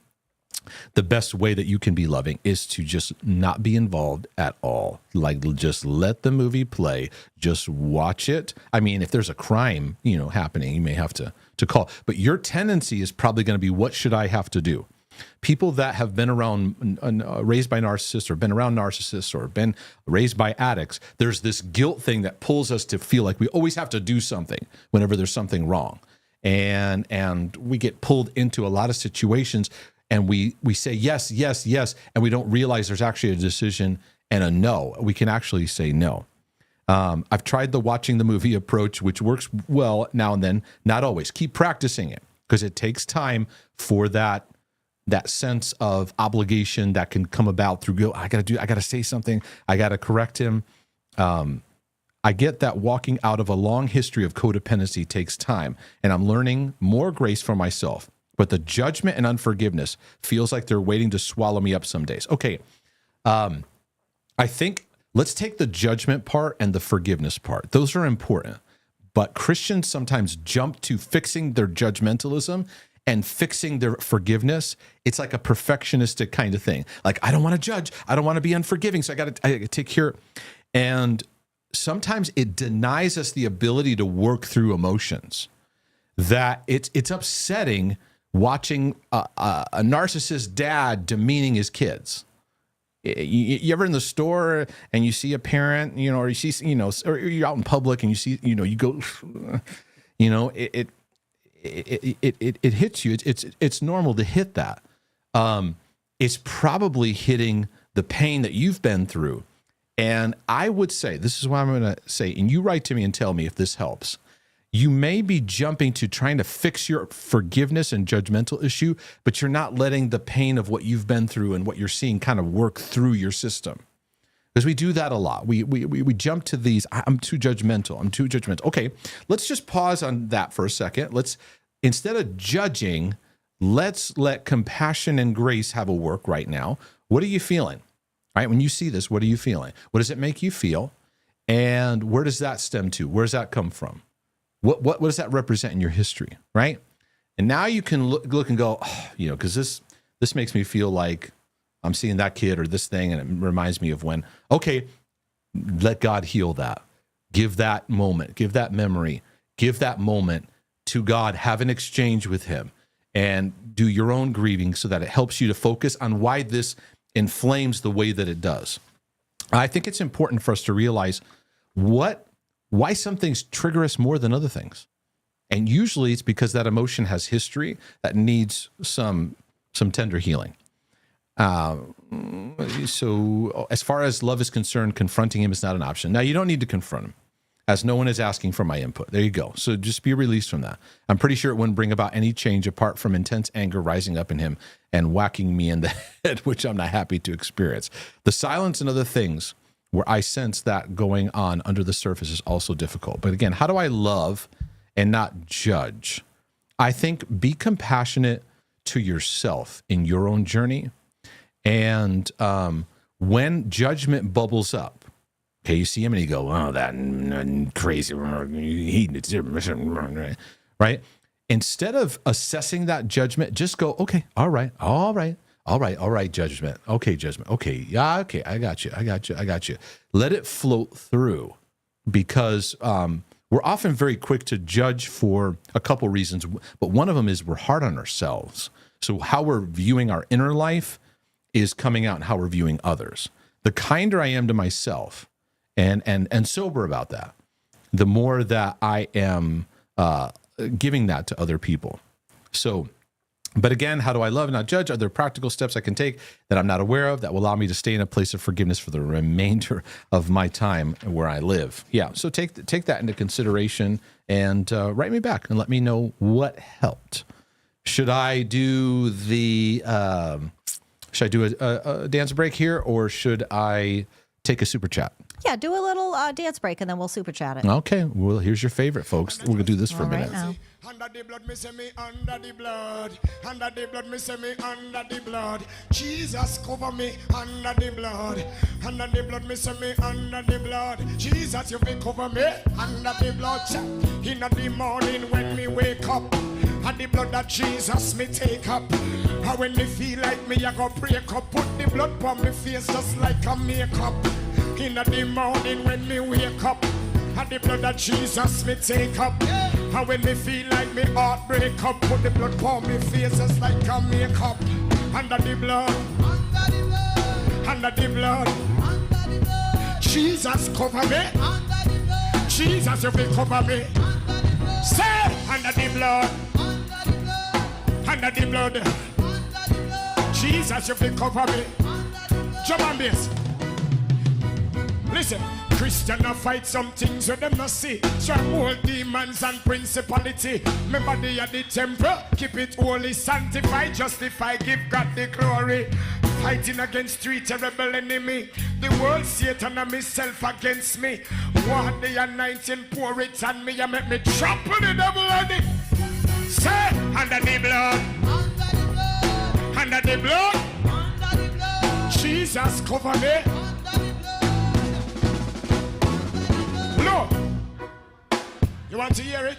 the best way that you can be loving is to just not be involved at all. Like, just let the movie play, just watch it. I mean, if there's a crime, happening, you may have to call, but your tendency is probably going to be, what should I have to do? People that have been around, raised by narcissists, or been around narcissists, or been raised by addicts, there's this guilt thing that pulls us to feel like we always have to do something whenever there's something wrong. And we get pulled into a lot of situations, and we say yes, yes, yes, and we don't realize there's actually a decision and a no. We can actually say no. I've tried the watching the movie approach, which works well now and then, not always. Keep practicing it. because it takes time for that sense of obligation that can come about through I got to say something. I got to correct him. I get that walking out of a long history of codependency takes time, and I'm learning more grace for myself. But the judgment and unforgiveness feels like they're waiting to swallow me up some days. Okay. I think let's take the judgment part and the forgiveness part. Those are important. But Christians sometimes jump to fixing their judgmentalism and fixing their forgiveness. It's like a perfectionistic kind of thing. Like, I don't want to judge. I don't want to be unforgiving. So I got to take care. And sometimes it denies us the ability to work through emotions. That it's upsetting watching a narcissist dad demeaning his kids. You ever in the store and you see a parent, or you see, or you're out in public and you see, you go, it hits you. It's normal to hit that. It's probably hitting the pain that you've been through. And I would say, this is what I'm going to say, and you write to me and tell me if this helps. You may be jumping to trying to fix your forgiveness and judgmental issue, but you're not letting the pain of what you've been through and what you're seeing kind of work through your system. Because we do that a lot. We jump to these, I'm too judgmental. Okay, let's just pause on that for a second. Instead of judging, let's let compassion and grace have a work right now. What are you feeling? All right, when you see this, what are you feeling? What does it make you feel? And where does that stem to? Where does that come from? What does that represent in your history, right? And now you can look and go, because this makes me feel like I'm seeing that kid or this thing, and it reminds me of when. Okay, let God heal that. Give that moment, give that memory, give that moment to God. Have an exchange with Him, and do your own grieving so that it helps you to focus on why this inflames the way that it does. I think it's important for us to realize why some things trigger us more than other things. And usually it's because that emotion has history that needs some tender healing. So as far as love is concerned, confronting him is not an option. Now, you don't need to confront him, as no one is asking for my input. There you go. So just be released from that. I'm pretty sure it wouldn't bring about any change apart from intense anger rising up in him and whacking me in the head, which I'm not happy to experience. The silence and other things where I sense that going on under the surface is also difficult. But again, how do I love and not judge? I think be compassionate to yourself in your own journey. And when judgment bubbles up, okay, you see him and you go, oh, that crazy, right? Instead of assessing that judgment, just go, okay, all right, judgment. Okay, judgment. Okay, yeah, okay, I got you. Let it float through, because we're often very quick to judge for a couple reasons, but one of them is we're hard on ourselves. So how we're viewing our inner life is coming out in how we're viewing others. The kinder I am to myself and sober about that, the more that I am giving that to other people. So, but again, how do I love and not judge? Are there practical steps I can take that I'm not aware of that will allow me to stay in a place of forgiveness for the remainder of my time where I live? Yeah, so take that into consideration and write me back and let me know what helped. Should I do a dance break here, or should I take a super chat? Yeah, do a little dance break and then we'll super chat it. Okay, well, here's your favorite, folks. We're going to do this for a minute. Right now. Under the blood, me say me under the blood. Under the blood, me say me under the blood. Jesus cover me under the blood. Under the blood, me say me under the blood. Jesus, you will cover me under the blood. In the morning when me wake up, and the blood that Jesus me take up. And when me feel like me, I go break up. Put the blood on me face just like a makeup. In the morning when me wake up, and the blood that Jesus me take up. And when me feel like me heart break up, put the blood on me face just like a makeup. Under the blood, under the blood, Jesus cover me. Jesus, you will cover me. Say, under the blood, under the blood, Jesus, you will cover me. Drum and bass. Listen, Christian a fight some things with them not see. Stronghold demons and principality. Remember they are the temple. Keep it holy, sanctify, justify, give God the glory. Fighting against three terrible enemy. The world, Satan and myself against me. Want the anointing, pour it on me and make me trample the devil on it. Say, under the blood. Under the blood. Under the blood. Jesus cover me. Look. You want to hear it?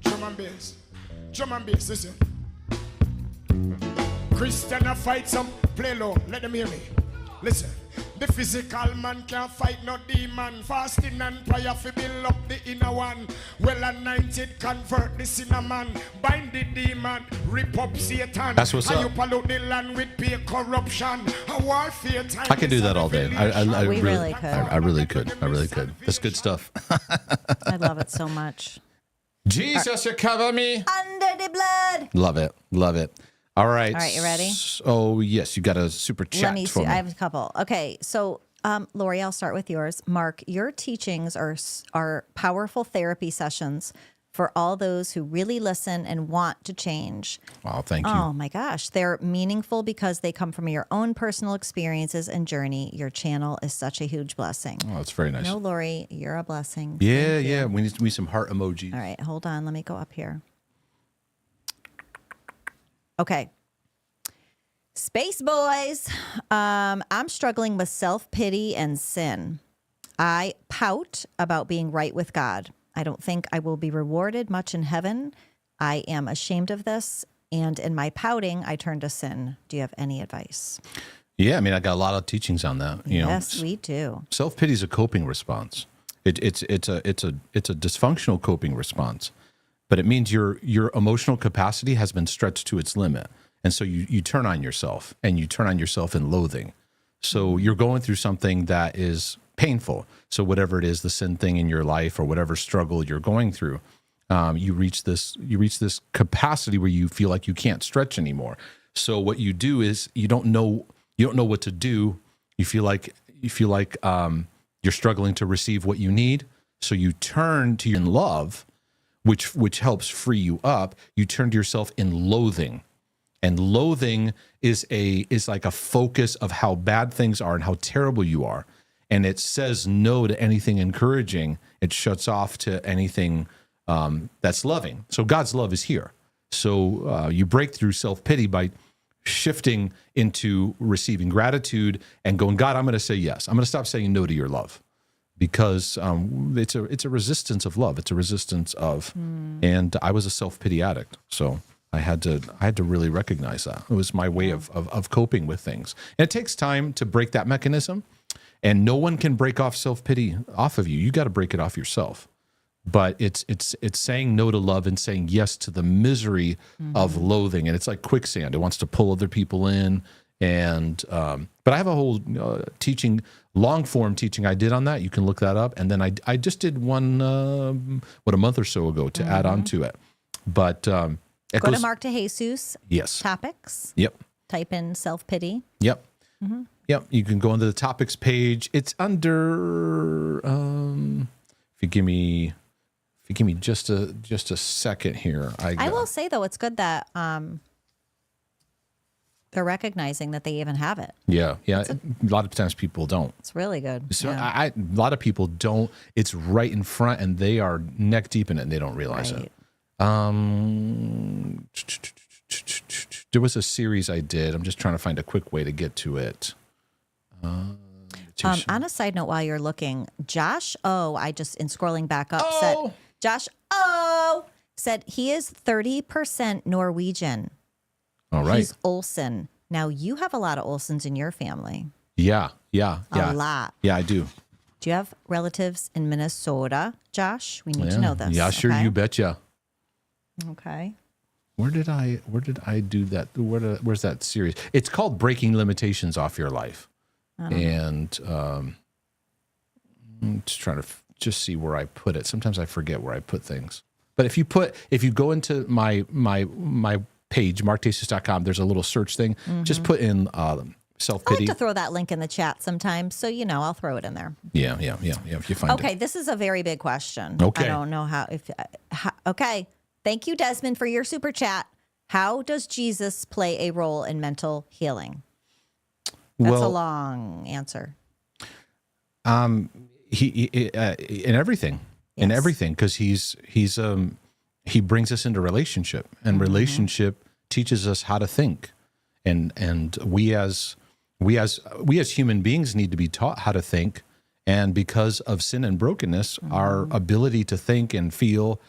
Drum and bass. Drum and bass, listen. Christian a fight some, play low, let them hear me. Listen, the physical man can't fight no demon. Fasting and prayer fi build up the inner one. Well anointed convert the sinner man. Bind the demon, rip up Satan. That's what's up. And you pollute the land with pure corruption. A warfare time. I could do that all day. I We really could. I really could. I really could. That's good stuff. I love it so much. Jesus, you cover me. Under the blood. Love it. Love it. All right. All right, you ready? Oh, yes. You got a super chat Let me for see. me. I have a couple. Okay, so Lori, I'll start with yours. Mark, your teachings are powerful therapy sessions for all those who really listen and want to change. Oh, thank you. Oh my gosh. They're meaningful because they come from your own personal experiences and journey. Your channel is such a huge blessing. Oh, that's very nice. No, Lori, you're a blessing. Yeah, yeah. We need some heart emojis. All right, hold on. Let me go up here. Okay. Space Boys. I'm struggling with self-pity and sin. I pout about being right with God. I don't think I will be rewarded much in heaven. I am ashamed of this. And in my pouting, I turn to sin. Do you have any advice? Yeah, I mean, I got a lot of teachings on that. Yes, we do. Self-pity is a coping response. It's a dysfunctional coping response, but it means your emotional capacity has been stretched to its limit. And so you turn on yourself, and you turn on yourself in loathing. So you're going through something that is painful. So whatever it is, the sin thing in your life or whatever struggle you're going through, you reach this capacity where you feel like you can't stretch anymore. So what you do is you don't know what to do. You feel like you're struggling to receive what you need. So you turn to your love, which helps free you up. You turn to yourself in loathing. And loathing is like a focus of how bad things are and how terrible you are. And it says no to anything encouraging. It shuts off to anything that's loving. So God's love is here. So you break through self-pity by shifting into receiving gratitude and going, God, I'm going to say yes. I'm going to stop saying no to your love, because it's a resistance of love. It's a resistance of, and I was a self-pity addict. So I had to really recognize that. It was my way of coping with things. And it takes time to break that mechanism, and no one can break off self-pity off of you. You got to break it off yourself. But it's saying no to love and saying yes to the misery of loathing. And it's like quicksand. It wants to pull other people in. And but I have a whole long form teaching I did on that. You can look that up. And then I just did one a month or so ago to add on to it. But go to Mark DeJesus. Yes. Topics. Yep. Type in self-pity. Yep. Mm-hmm. Yep. You can go into the topics page. It's under. If you give me just a second here, I will say though, it's good that they're recognizing that they even have it. Yeah. A lot of times people don't. It's really good. So yeah. a lot of people don't. It's right in front, and they are neck deep in it, and they don't realize it. There was a series I did. I'm just trying to find a quick way to get to it. On a side note, while you're looking, Josh in scrolling back up, said Josh said he is 30% Norwegian. All right. He's Olsen. Now you have a lot of Olsens in your family. Yeah. A lot. Yeah, I do. Do you have relatives in Minnesota, Josh? We need to know this. Yeah, sure. Okay? You betcha. Okay. Where did I do that? Where's that series? It's called Breaking Limitations Off Your Life. And I'm just trying to see where I put it. Sometimes I forget where I put things. But if you go into my page, markdasus.com, there's a little search thing. Just put in I self-pity. like to throw that link in the chat sometimes. So, I'll throw it in there. Yeah. If you find Okay, it. this is a very big question. Okay. I don't know okay. Thank you, Desmond, for your super chat. How does Jesus play a role in mental healing? That's a long answer. He in everything, because he brings us into relationship, and relationship teaches us how to think, and we as human beings need to be taught how to think, and because of sin and brokenness, our ability to think and feel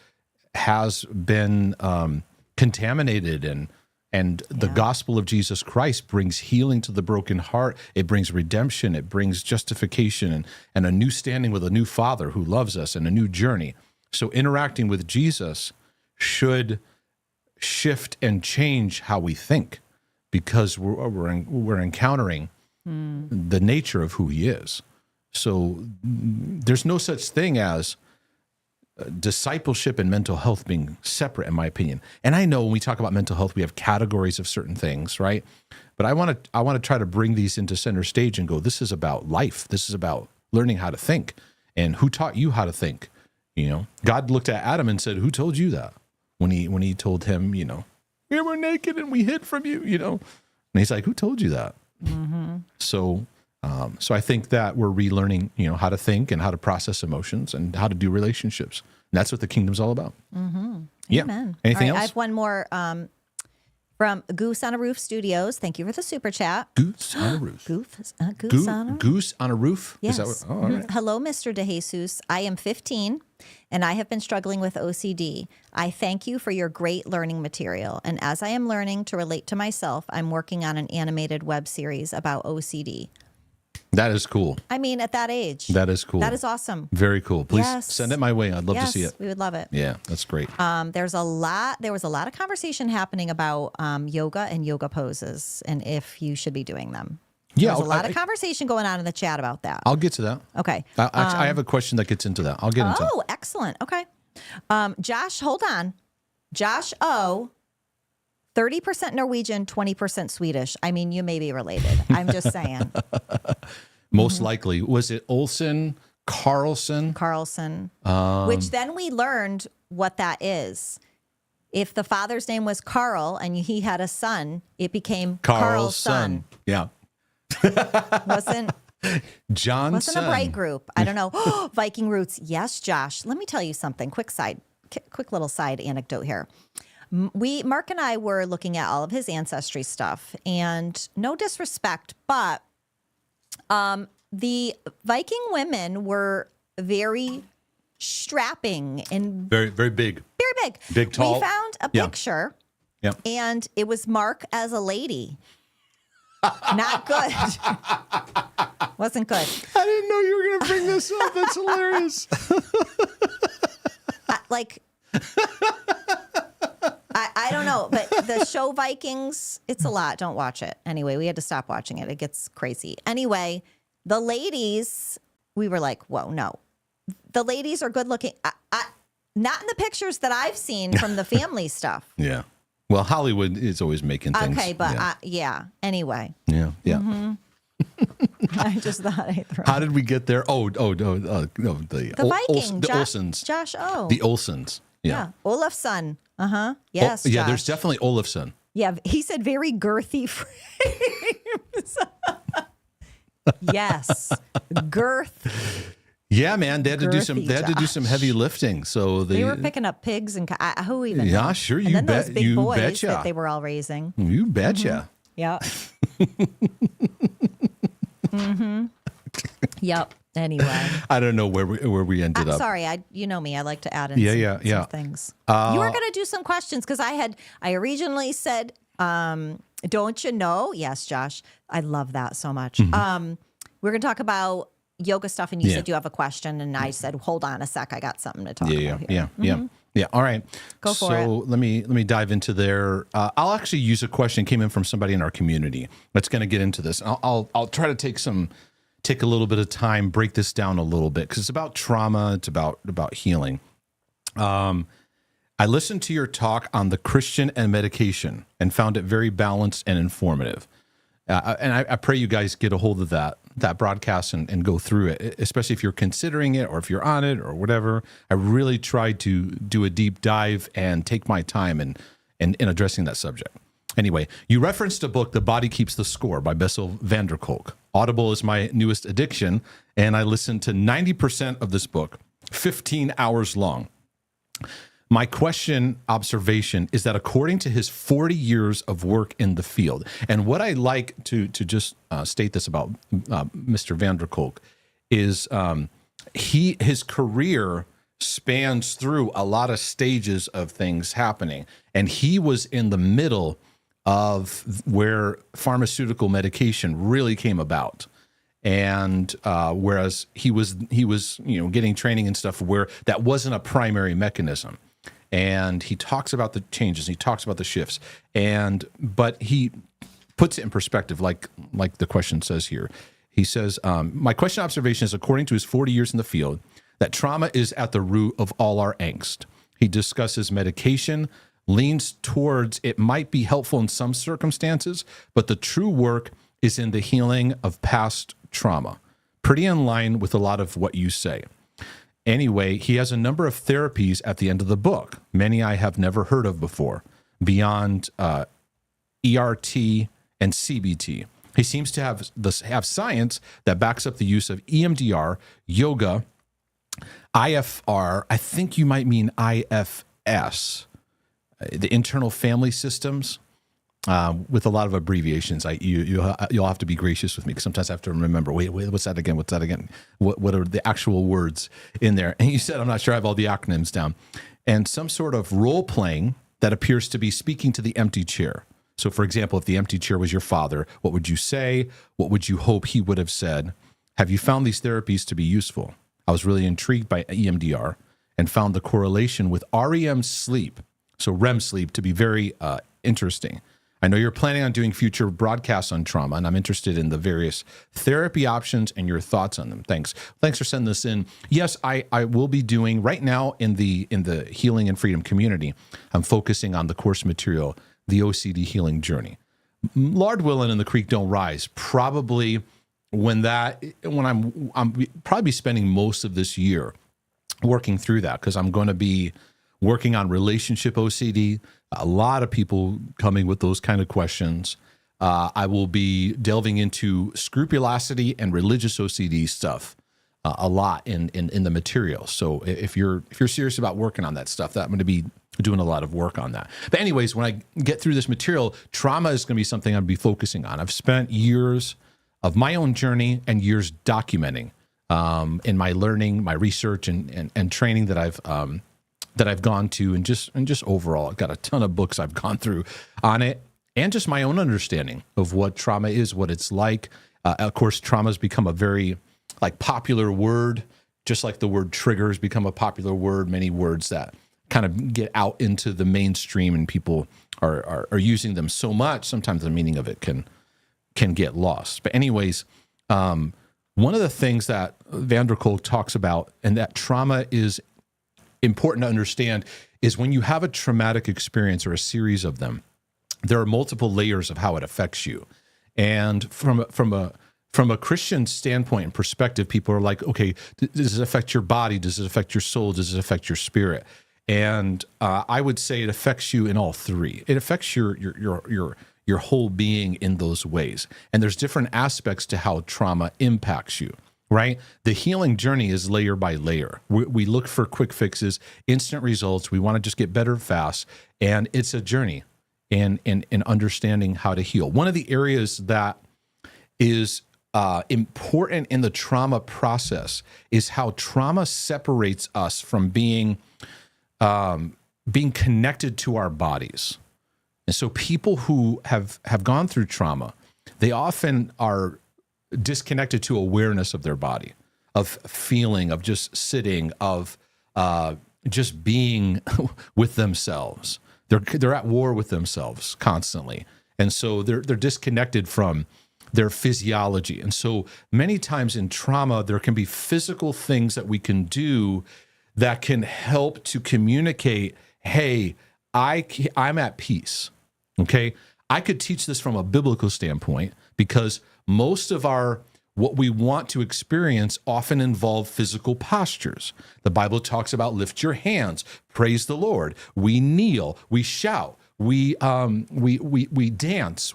has been contaminated, and the gospel of Jesus Christ brings healing to the broken heart. It brings redemption. It brings justification and a new standing with a new Father who loves us, and a new journey. So interacting with Jesus should shift and change how we think, because we're encountering the nature of who he is. So there's no such thing as discipleship and mental health being separate, in my opinion. And I know when we talk about mental health, we have categories of certain things, right? But I want to try to bring these into center stage and go, this is about life. This is about learning how to think. And who taught you how to think? God looked at Adam and said, who told you that? When he told him, we were naked and we hid from you, And he's like, who told you that? So I think that we're relearning, how to think and how to process emotions and how to do relationships. And that's what the kingdom's all about. Yeah. Amen. Anything All right, else? I have one more from Goose on a Roof Studios. Thank you for the super chat. Goose on a roof. Goose on a Roof. Goose on a roof? Yes. Is that what, all right. Hello, Mr. DeJesus. I am 15 and I have been struggling with OCD. I thank you for your great learning material. And as I am learning to relate to myself, I'm working on an animated web series about OCD. That is cool. I mean, at that age. That is cool. That is awesome. Very cool. Please Yes. send it my way. I'd love to see it. We would love it. Yeah, that's great. There was a lot of conversation happening about yoga and yoga poses and if you should be doing them. Yeah, There's a lot of conversation going on in the chat about that. I'll get to that. Okay. I have a question that gets into that. I'll get into it. Oh, excellent. Okay. Josh, hold on. Josh O, 30% Norwegian, 20% Swedish. I mean, you may be related. I'm just saying. Most likely. Was it Olsen, Carlson? Carlson. Which then we learned what that is. If the father's name was Carl and he had a son, it became Carl's son. Yeah. Wasn't Johnson. a bright group. I don't know. Viking roots. Yes, Josh. Let me tell you something. Quick little side anecdote here. Mark and I were looking at all of his ancestry stuff, and no disrespect, but the Viking women were very strapping and Very, very big. very big. Big, tall. We found a Yeah. picture, Yeah. and it was Mark as a lady. Not good. Wasn't good. I didn't know you were going to bring this up. That's hilarious. I don't know, but the show Vikings, it's a lot. Don't watch it. Anyway, we had to stop watching it. It gets crazy. Anyway, the ladies, we were like, whoa, no. The ladies are good looking. Not in the pictures that I've seen from the family stuff. Yeah. Well, Hollywood is always making things. Okay, but yeah. Anyway. Yeah. I just thought I'd throw How did we get there? No, the Viking. the Olsens. Josh O. The Olsens. Yeah. Olafson. Uh-huh. Yes, yeah, Josh. there's definitely Olafson. Yeah, he said very girthy frames. Yes. Girth. Yeah, man, they had to do some. Girthy They had to do some Josh. heavy lifting. So They were picking up pigs and who even? Yeah, knew? sure, And you then bet- those big you boys betcha. that they were all raising. You betcha. Yeah. Yep. Anyway, I don't know where we ended up. sorry. You know me. I like to add in some things. You were going to do some questions because I originally said, don't you know? Yes, Josh. I love that so much. Mm-hmm. We're going to talk about yoga stuff, and you Yeah. said you have a question, and I said, hold on a sec. I got something to talk about here. Yeah. All right. Go for it. So let me dive into there. I'll actually use a question that came in from somebody in our community that's going to get into this. I'll try to take a little bit of time, break this down a little bit because it's about trauma. It's about healing. I listened to your talk on the Christian and medication and found it very balanced and informative. And I pray you guys get a hold of that broadcast and go through it, especially if you're considering it or if you're on it or whatever. I really tried to do a deep dive and take my time in addressing that subject. Anyway, you referenced a book, The Body Keeps the Score by Bessel van der Kolk. Audible is my newest addiction, and I listened to 90% of this book, 15 hours long. My observation is that according to his 40 years of work in the field, and what I like to just state this about Mr. van der Kolk is his career spans through a lot of stages of things happening, and he was in the middle of where pharmaceutical medication really came about. And whereas he was getting training and stuff where that wasn't a primary mechanism. And he talks about the changes, he talks about the shifts, but he puts it in perspective, like the question says here. He says, my question observation is, according to his 40 years in the field, that trauma is at the root of all our angst. He discusses medication, leans towards it might be helpful in some circumstances, but the true work is in the healing of past trauma. Pretty in line with a lot of what you say. Anyway, he has a number of therapies at the end of the book, many I have never heard of before, beyond ERT and CBT. He seems to have science that backs up the use of EMDR, yoga, IFR, I think you might mean IFS, the internal family systems, with a lot of abbreviations. You'll have to be gracious with me because sometimes I have to remember, wait, what's that again? What's that again? What are the actual words in there? And you said, I'm not sure I have all the acronyms down. And some sort of role playing that appears to be speaking to the empty chair. So for example, if the empty chair was your father, what would you say? What would you hope he would have said? Have you found these therapies to be useful? I was really intrigued by EMDR and found the correlation with REM sleep, so REM sleep, to be very interesting. I know you're planning on doing future broadcasts on trauma, and I'm interested in the various therapy options and your thoughts on them. Thanks for sending this in. Yes, I will be doing right now in the Healing and Freedom community. I'm focusing on the course material, the OCD Healing Journey. Lord willing, and the creek don't rise. Probably when I'm probably spending most of this year working through that, because I'm going to be working on relationship OCD. A lot of people coming with those kind of questions. I will be delving into scrupulosity and religious OCD stuff a lot in the material. So if you're serious about working on that stuff, I'm going to be doing a lot of work on that. But anyways, when I get through this material, trauma is going to be something I'll be focusing on. I've spent years of my own journey and years documenting in my learning, my research, and training that I've gone to, and just overall, I've got a ton of books I've gone through on it, and just my own understanding of what trauma is, what it's like. Of course, trauma has become a very popular word, just like the word trigger has become a popular word. Many words that kind of get out into the mainstream, and people are using them so much, sometimes the meaning of it can get lost. But anyways, one of the things that van der Kolk talks about, and that trauma is important to understand, is when you have a traumatic experience or a series of them, there are multiple layers of how it affects you. And from a Christian standpoint and perspective, people are like, okay, does it affect your body? Does it affect your soul? Does it affect your spirit? And I would say it affects you in all three. It affects your whole being in those ways. And there's different aspects to how trauma impacts you, right? The healing journey is layer by layer. We look for quick fixes, instant results. We want to just get better fast. And it's a journey in understanding how to heal. One of the areas that is important in the trauma process is how trauma separates us from being connected to our bodies. And so people who have gone through trauma, they often are disconnected to awareness of their body, of feeling, of just sitting, of just being with themselves. They're at war with themselves constantly. And so they're disconnected from their physiology. And so many times in trauma, there can be physical things that we can do that can help to communicate, hey, I'm at peace. Okay, I could teach this from a biblical standpoint because most of what we want to experience often involve physical postures. The Bible talks about lift your hands, praise the Lord. We kneel, we shout, we dance,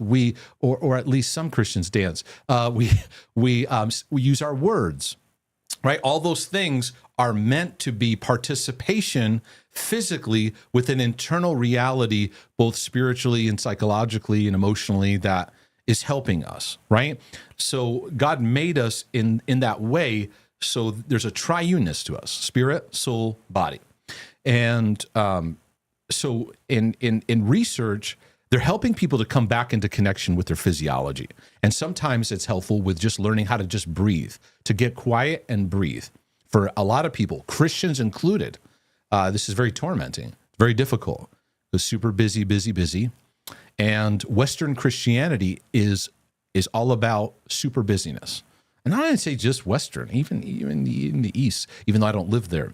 or at least some Christians dance. We use our words, right? All those things are meant to be participation physically with an internal reality, both spiritually and psychologically and emotionally, that is helping us, right? So God made us in that way. So there's a triuneness to us: spirit, soul, body. And so in research, they're helping people to come back into connection with their physiology. And sometimes it's helpful with just learning how to just breathe, to get quiet and breathe. For a lot of people, Christians included, this is very tormenting, very difficult. It's super busy, busy, busy. And Western Christianity is all about super busyness. And I didn't say just Western, even in the East, even though I don't live there.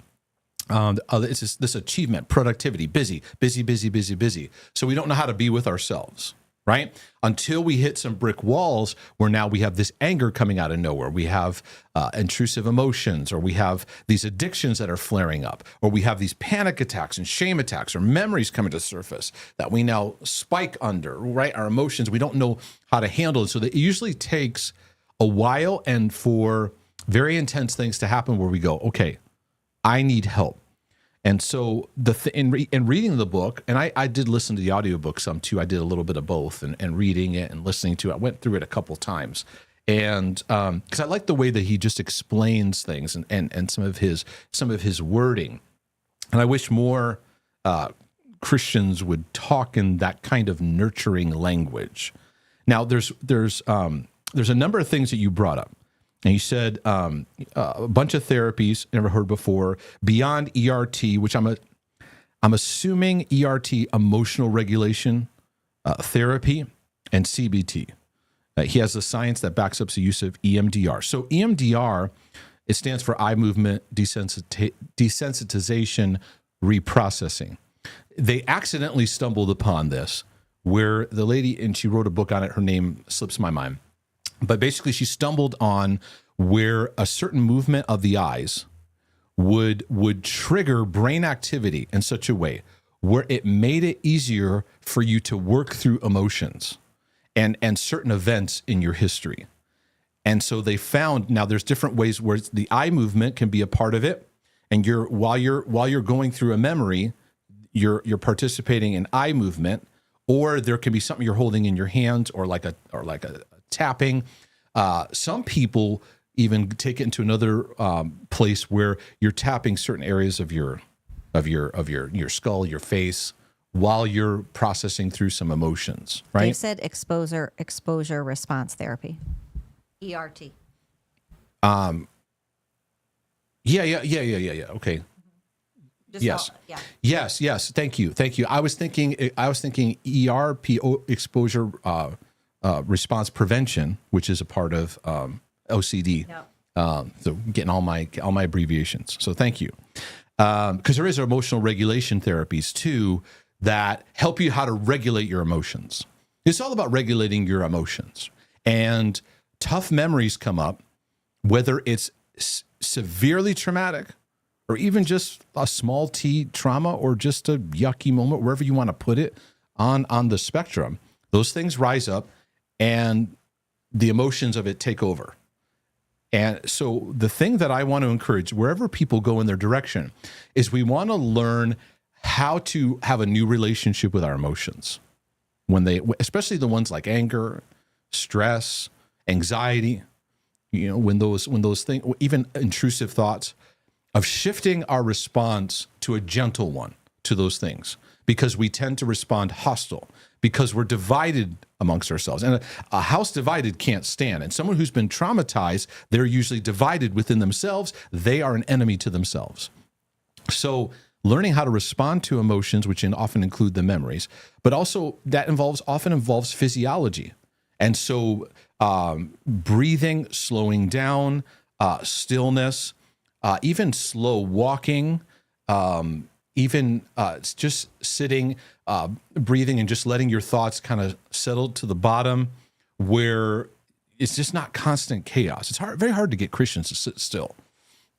It's this achievement, productivity, busy, busy, busy, busy, busy. So we don't know how to be with ourselves, right? Until we hit some brick walls where now we have this anger coming out of nowhere. We have intrusive emotions, or we have these addictions that are flaring up, or we have these panic attacks and shame attacks, or memories coming to the surface that we now spike under, right? Our emotions, we don't know how to handle it. So that it usually takes a while and for very intense things to happen where we go, okay, I need help. And so in reading the book, and I did listen to the audiobook some too. I did a little bit of both, and reading it and listening to it. I went through it a couple times. And because I like the way that he just explains things and some of his wording. And I wish more Christians would talk in that kind of nurturing language. Now there's a number of things that you brought up. And you said a bunch of therapies never heard before, beyond ERT, which I'm assuming ERT, emotional regulation therapy, and CBT. He has the science that backs up the use of EMDR. So EMDR, it stands for eye movement desensitization reprocessing. They accidentally stumbled upon this, where the lady, and she wrote a book on it, her name slips my mind. But basically, she stumbled on where a certain movement of the eyes would trigger brain activity in such a way where it made it easier for you to work through emotions and certain events in your history. And so they found, now there's different ways where the eye movement can be a part of it. And while you're going through a memory, you're participating in eye movement, or there can be something you're holding in your hands, or like a tapping. Some people even take it into another place where you're tapping certain areas of your skull, your face, while you're processing through some emotions. Right? Dave said exposure response therapy, ERT. Yeah. Okay. Yes. Yes. Thank you. I was thinking ERP, exposure response prevention, which is a part of OCD. No. So getting all my abbreviations. So thank you. Because there is emotional regulation therapies too that help you how to regulate your emotions. It's all about regulating your emotions. And tough memories come up, whether it's severely traumatic or even just a small t trauma or just a yucky moment, wherever you want to put it on the spectrum. Those things rise up and the emotions of it take over. And so the thing that I want to encourage wherever people go in their direction is we want to learn how to have a new relationship with our emotions, especially the ones like anger, stress, anxiety, when those things, even intrusive thoughts, of shifting our response to a gentle one to those things, because we tend to respond hostile because we're divided amongst ourselves. And a house divided can't stand. And someone who's been traumatized, they're usually divided within themselves. They are an enemy to themselves. So learning how to respond to emotions, which often include the memories, but also that often involves physiology. And so breathing, slowing down, stillness, even slow walking, even just sitting, breathing, and just letting your thoughts kind of settle to the bottom, where it's just not constant chaos. It's very hard to get Christians to sit still.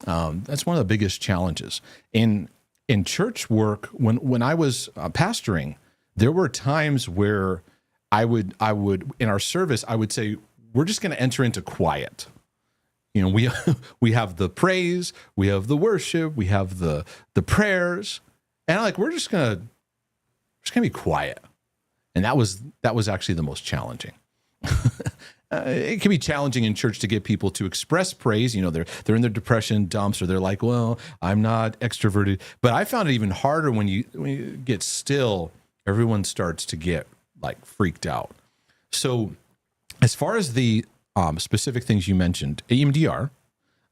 That's one of the biggest challenges. In church work, when I was pastoring, there were times where I would in our service, I would say, we're just going to enter into quiet. We have the praise, we have the worship, we have the prayers, and we're just gonna be quiet. And that was actually the most challenging. It can be challenging in church to get people to express praise. They're in their depression dumps, or they're like, well, I'm not extroverted. But I found it even harder when you get still. Everyone starts to get freaked out. So as far as the specific things you mentioned, EMDR,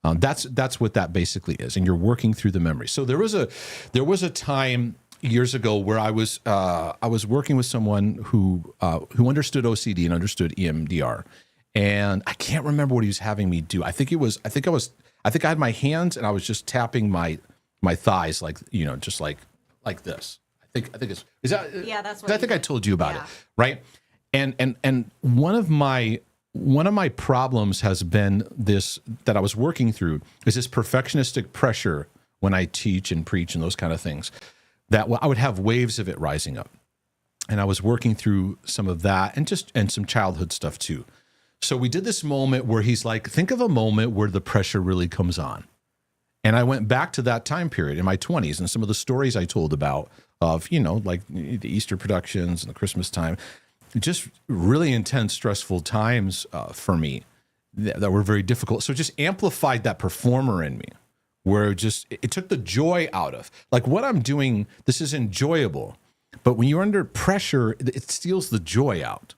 that's what that basically is, and you're working through the memory. So there was a time years ago where I was working with someone who understood OCD and understood EMDR, and I can't remember what he was having me do. I think I had my hands and I was just tapping my thighs, just like this. I think it's is that yeah, that's what I think I told you about yeah. it, right? And one of my problems has been this, that I was working through, is this perfectionistic pressure when I teach and preach and those kind of things, that I would have waves of it rising up. And I was working through some of that and some childhood stuff too. So we did this moment where he's like, think of a moment where the pressure really comes on. And I went back to that time period in my 20s and some of the stories I told about of, the Easter productions and the Christmas time, just really intense, stressful times for me that were very difficult. So it just amplified that performer in me, where it took the joy out of, what I'm doing, this is enjoyable. But when you're under pressure, it steals the joy out.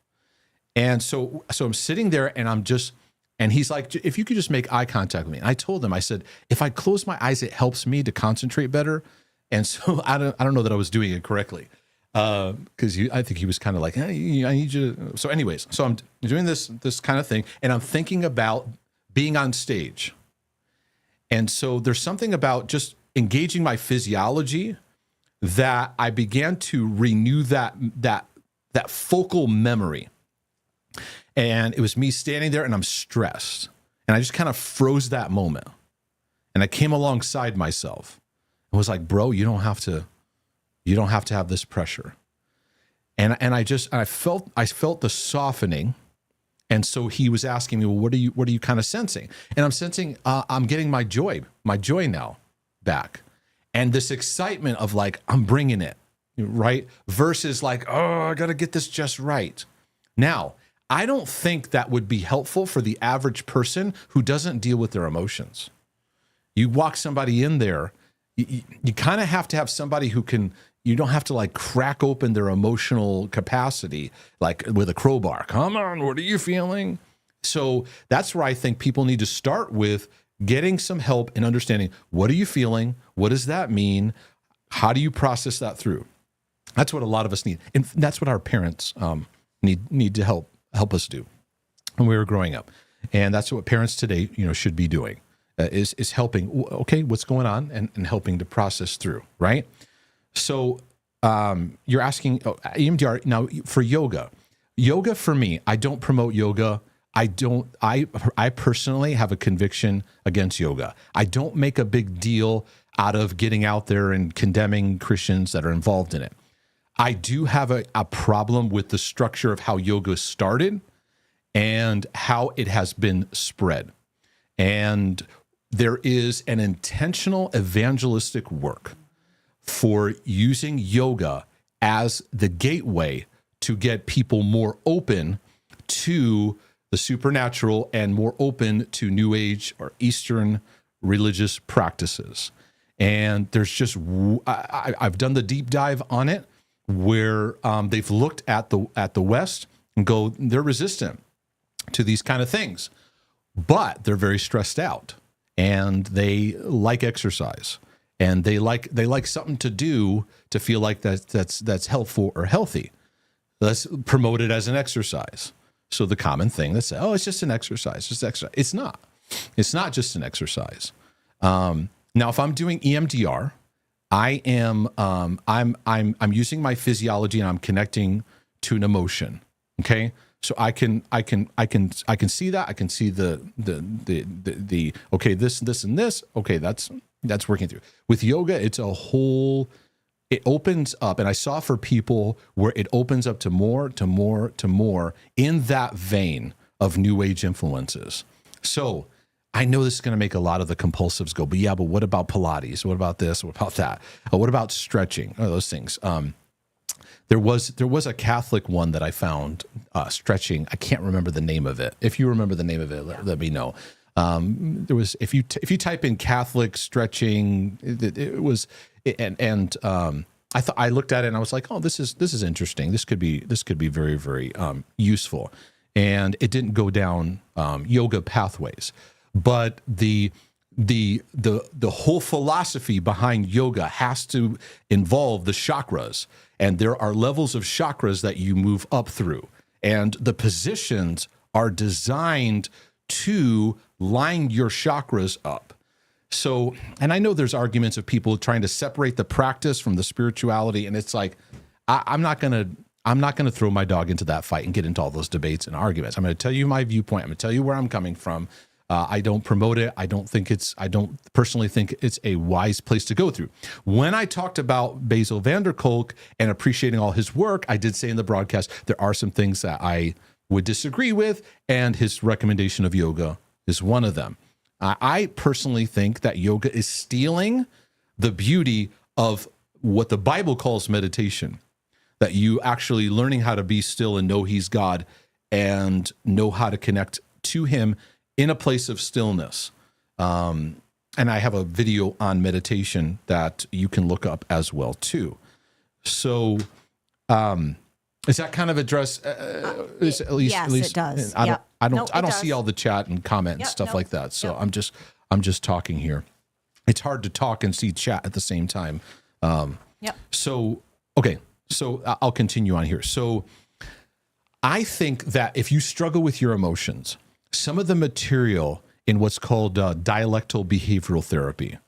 And so I'm sitting there and he's like, if you could just make eye contact with me. And I told him, I said, if I close my eyes, it helps me to concentrate better. And so I don't know that I was doing it correctly. Because I think he was kind of like, hey, I need you to. So anyways, so I'm doing this kind of thing, and I'm thinking about being on stage. And so there's something about just engaging my physiology that I began to renew that focal memory. And it was me standing there and I'm stressed. And I just kind of froze that moment. And I came alongside myself and was like, bro, you don't have to have this pressure. And I felt the softening. And so he was asking me, well, what are you kind of sensing? And I'm sensing, I'm getting my joy now back. And this excitement of I'm bringing it, right? Versus oh, I got to get this just right. Now, I don't think that would be helpful for the average person who doesn't deal with their emotions. You walk somebody in there, you kind of have to have somebody who can, you don't have to crack open their emotional capacity, with a crowbar. Come on, what are you feeling? So that's where I think people need to start with getting some help and understanding, what are you feeling? What does that mean? How do you process that through? That's what a lot of us need. And that's what our parents need to help us do when we were growing up. And that's what parents today, should be doing, is helping, okay, what's going on, and helping to process through, right? So you're asking EMDR now for yoga. Yoga for me, I don't promote yoga. I personally have a conviction against yoga. I don't make a big deal out of getting out there and condemning Christians that are involved in it. I do have a problem with the structure of how yoga started and how it has been spread. And there is an intentional evangelistic work for using yoga as the gateway to get people more open to the supernatural and more open to New Age or Eastern religious practices. And there's just, I've done the deep dive on it, where they've looked at the West and go, they're resistant to these kind of things, but they're very stressed out, and they like exercise, and they like something to do to feel like that's helpful or healthy. Let's promote it as an exercise. So the common thing that's, oh, it's just an exercise, just exercise. It's not. It's not just an exercise. Now, if I'm doing EMDR, I'm using my physiology and I'm connecting to an emotion. Okay. So I can see that. I can see the okay, this and this. Okay, that's working through. With yoga, it opens up, and I saw for people where it opens up to more in that vein of new age influences. So I know this is going to make a lot of the compulsives go, but what about Pilates? What about this? What about that? What about stretching? Those things. There was a Catholic one that I found, stretching. I can't remember the name of it. If you remember the name of it, let me know. There was, if you type in Catholic stretching, it was, I looked at it and I was like, oh, this is interesting. This could be very, very useful. And it didn't go down yoga pathways, but the whole philosophy behind yoga has to involve the chakras, and there are levels of chakras that you move up through, and the positions are designed to line your chakras up. So, and I know there's arguments of people trying to separate the practice from the spirituality, and it's like, I'm not gonna throw my dog into that fight and get into all those debates and arguments. I'm going to tell you my viewpoint. I'm going to tell you where I'm coming from. I don't promote it. I don't personally think it's a wise place to go through. When I talked about Basil van der Kolk and appreciating all his work, I did say in the broadcast, there are some things that I would disagree with, and his recommendation of yoga is one of them. I personally think that yoga is stealing the beauty of what the Bible calls meditation, that you actually learning how to be still and know he's God and know how to connect to him in a place of stillness. And I have a video on meditation that you can look up as well too. So is that kind of address? Yes, it does. I don't see all the chat and comment and stuff like that. So I'm just talking here. It's hard to talk and see chat at the same time. So, okay. So I'll continue on here. So I think that if you struggle with your emotions, some of the material in what's called dialectal behavioral therapy,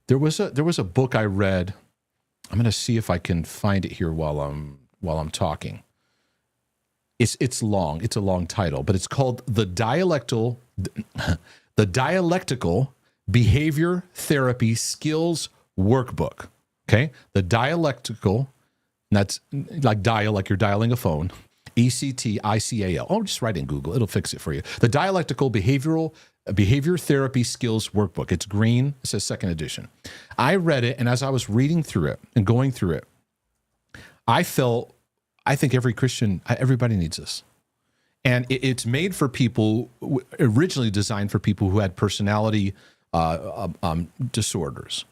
there was a book I read. I'm going to see if I can find it here while I'm talking. It's long. It's a long title, but it's called the Dialectical Behavior Therapy Skills Workbook. Okay, the dialectical. That's like dial, like you're dialing a phone. ECTICAL. Oh, just write in Google. It'll fix it for you. The Dialectical Behavior Therapy Skills Workbook. It's green. It says second edition. I read it, and as I was reading through it and going through it, I think every Christian, everybody needs this. And it's made for people, originally designed for people who had personality disorders.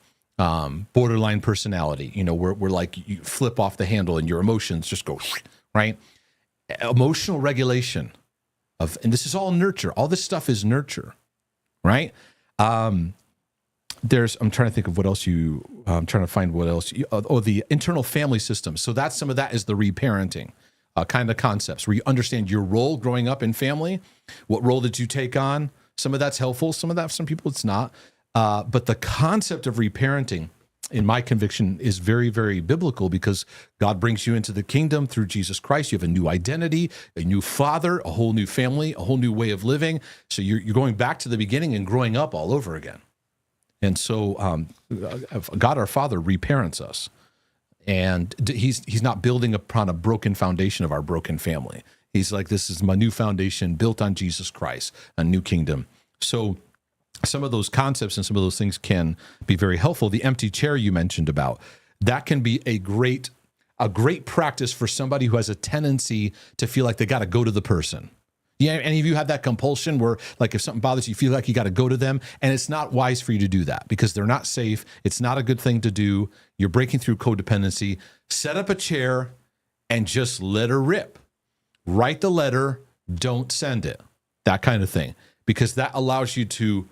Borderline personality, where like you flip off the handle and your emotions just go, right? Emotional regulation and this is all nurture. All this stuff is nurture, right? I'm trying to think of what else I'm trying to find what else. The internal family system. So some of that is the reparenting kind of concepts where you understand your role growing up in family. What role did you take on? Some of that's helpful. Some people it's not. But the concept of reparenting, in my conviction, is very, very biblical because God brings you into the kingdom through Jesus Christ. You have a new identity, a new father, a whole new family, a whole new way of living. So you're going back to the beginning and growing up all over again. And so God our Father reparents us. And he's not building upon a broken foundation of our broken family. He's like, this is my new foundation built on Jesus Christ, a new kingdom. So some of those concepts and some of those things can be very helpful. The empty chair you mentioned about, that can be a great practice for somebody who has a tendency to feel like they got to go to the person. Yeah, any of you have that compulsion where, like, if something bothers you, you feel like you got to go to them, and it's not wise for you to do that because they're not safe. It's not a good thing to do. You're breaking through codependency. Set up a chair and just let her rip. Write the letter, don't send it. That kind of thing, because that allows you to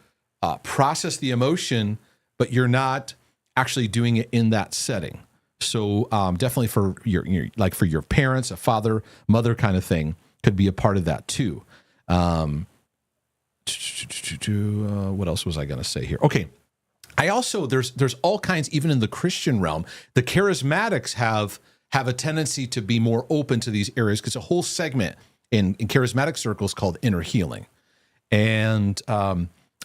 process the emotion, but you're not actually doing it in that setting. So definitely for your parents, a father, mother kind of thing could be a part of that too. What else was I going to say here? Okay. I also, there's all kinds, even in the Christian realm, the charismatics have a tendency to be more open to these areas, because a whole segment in charismatic circles called inner healing. And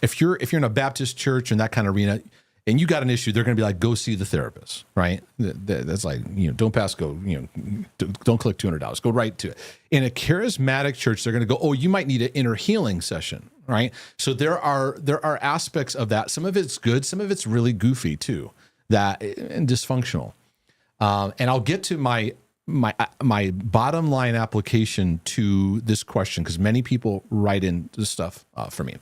if you're in a Baptist church in that kind of arena, and you got an issue, they're going to be like, go see the therapist, right? That's like, don't pass go, don't click $200, go right to it. In a charismatic church, they're going to go, oh, you might need an inner healing session, right? So there are aspects of that. Some of it's good, some of it's really goofy too, and dysfunctional. And I'll get to my bottom line application to this question, because many people write in this stuff for me.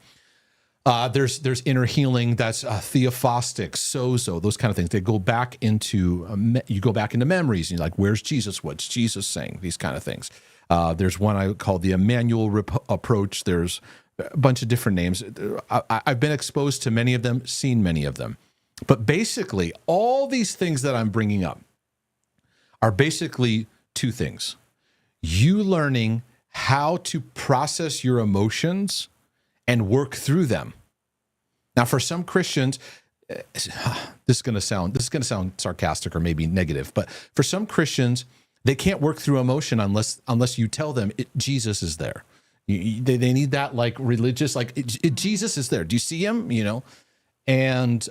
There's inner healing, that's theophostic, sozo, those kind of things. They go back into you go back into memories, and you're like, where's Jesus? What's Jesus saying? These kind of things. There's one I call the Emmanuel approach. There's a bunch of different names. I've been exposed to many of them, seen many of them, but basically all these things that I'm bringing up are basically two things: you learning how to process your emotions and work through them. Now, for some Christians, this is going to sound sarcastic or maybe negative, but for some Christians, they can't work through emotion unless you tell them Jesus is there. They need that like religious, like Jesus is there. Do you see him? And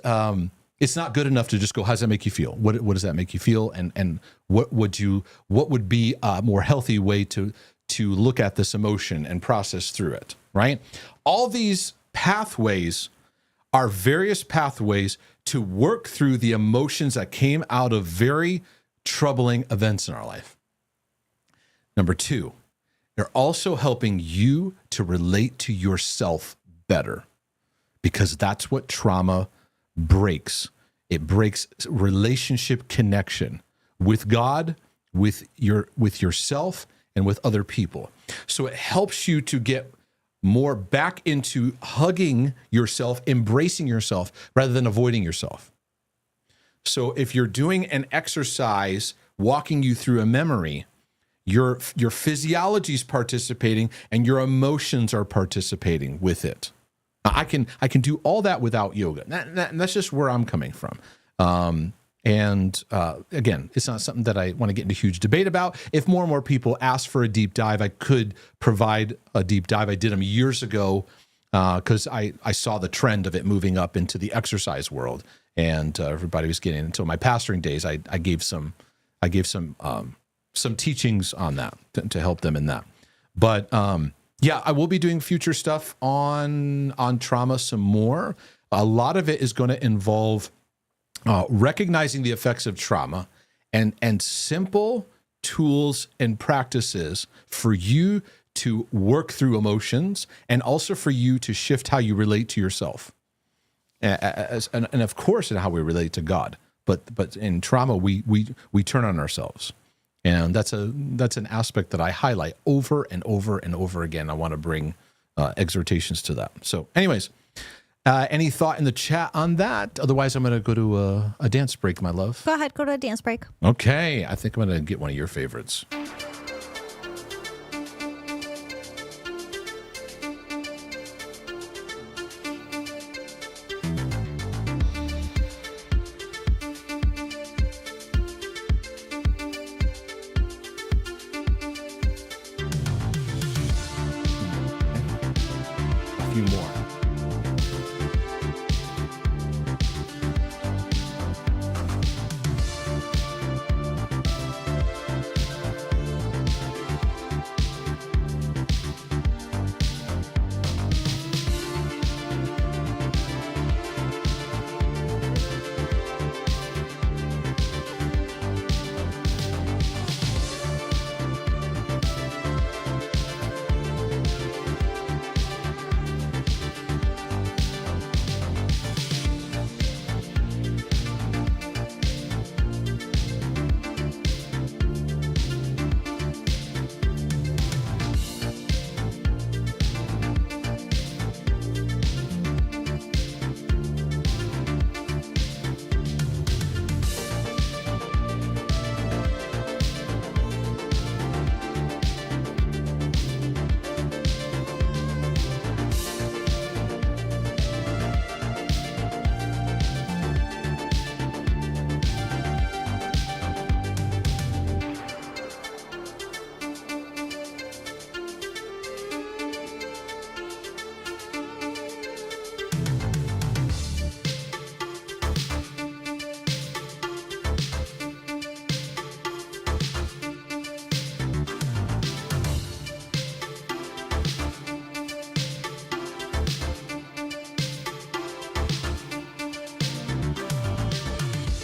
it's not good enough to just go, how does that make you feel? What does that make you feel? And what would be a more healthy way to look at this emotion and process through it, right? All these pathways are various pathways to work through the emotions that came out of very troubling events in our life. Number two, they're also helping you to relate to yourself better, because that's what trauma breaks. It breaks relationship connection with God, with yourself, and with other people. So it helps you to get more back into hugging yourself, embracing yourself, rather than avoiding yourself. So if you're doing an exercise walking you through a memory, your physiology is participating and your emotions are participating with it. I can do all that without yoga. That's just where I'm coming from. Again, it's not something that I want to get into huge debate about. If more and more people ask for a deep dive, I could provide a deep dive. I did them years ago because I saw the trend of it moving up into the exercise world, and everybody was getting into my pastoring days. I gave some teachings on that to help them in that. But yeah, I will be doing future stuff on trauma some more. A lot of it is going to involve recognizing the effects of trauma and simple tools and practices for you to work through emotions, and also for you to shift how you relate to yourself, and of course in how we relate to God. But in trauma, we turn on ourselves, and that's an aspect that I highlight over and over and over again. I want to bring exhortations to that. So, anyways. Any thought in the chat on that? Otherwise, I'm going to go to a dance break, my love. Go ahead, go to a dance break. Okay, I think I'm going to get one of your favorites. A few more.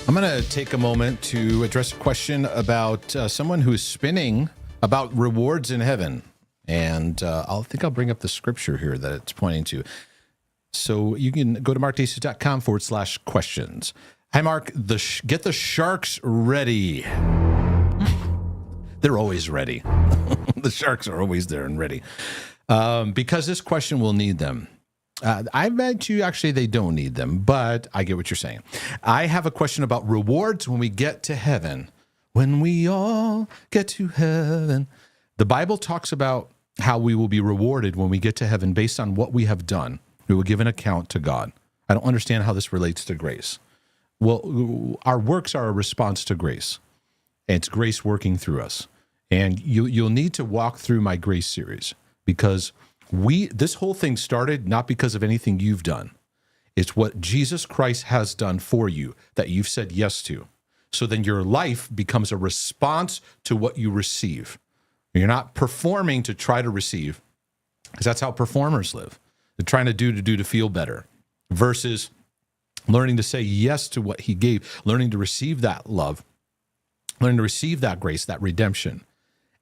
I'm going to take a moment to address a question about someone who is spinning about rewards in heaven. And I think I'll bring up the scripture here that it's pointing to. So you can go to markdaces.com/questions. Hi, Mark. Get the sharks ready. They're always ready. The sharks are always there and ready. Because this question will need them. I bet you actually they don't need them, but I get what you're saying. I have a question about rewards when we get to heaven. When we all get to heaven. The Bible talks about how we will be rewarded when we get to heaven based on what we have done. We will give an account to God. I don't understand how this relates to grace. Well, our works are a response to grace. And it's grace working through us. And you'll need to walk through my grace series because this whole thing started not because of anything you've done. It's what Jesus Christ has done for you that you've said yes to. So then your life becomes a response to what you receive. You're not performing to try to receive, because that's how performers live. They're trying to do to feel better versus learning to say yes to what he gave, learning to receive that love, learning to receive that grace, that redemption.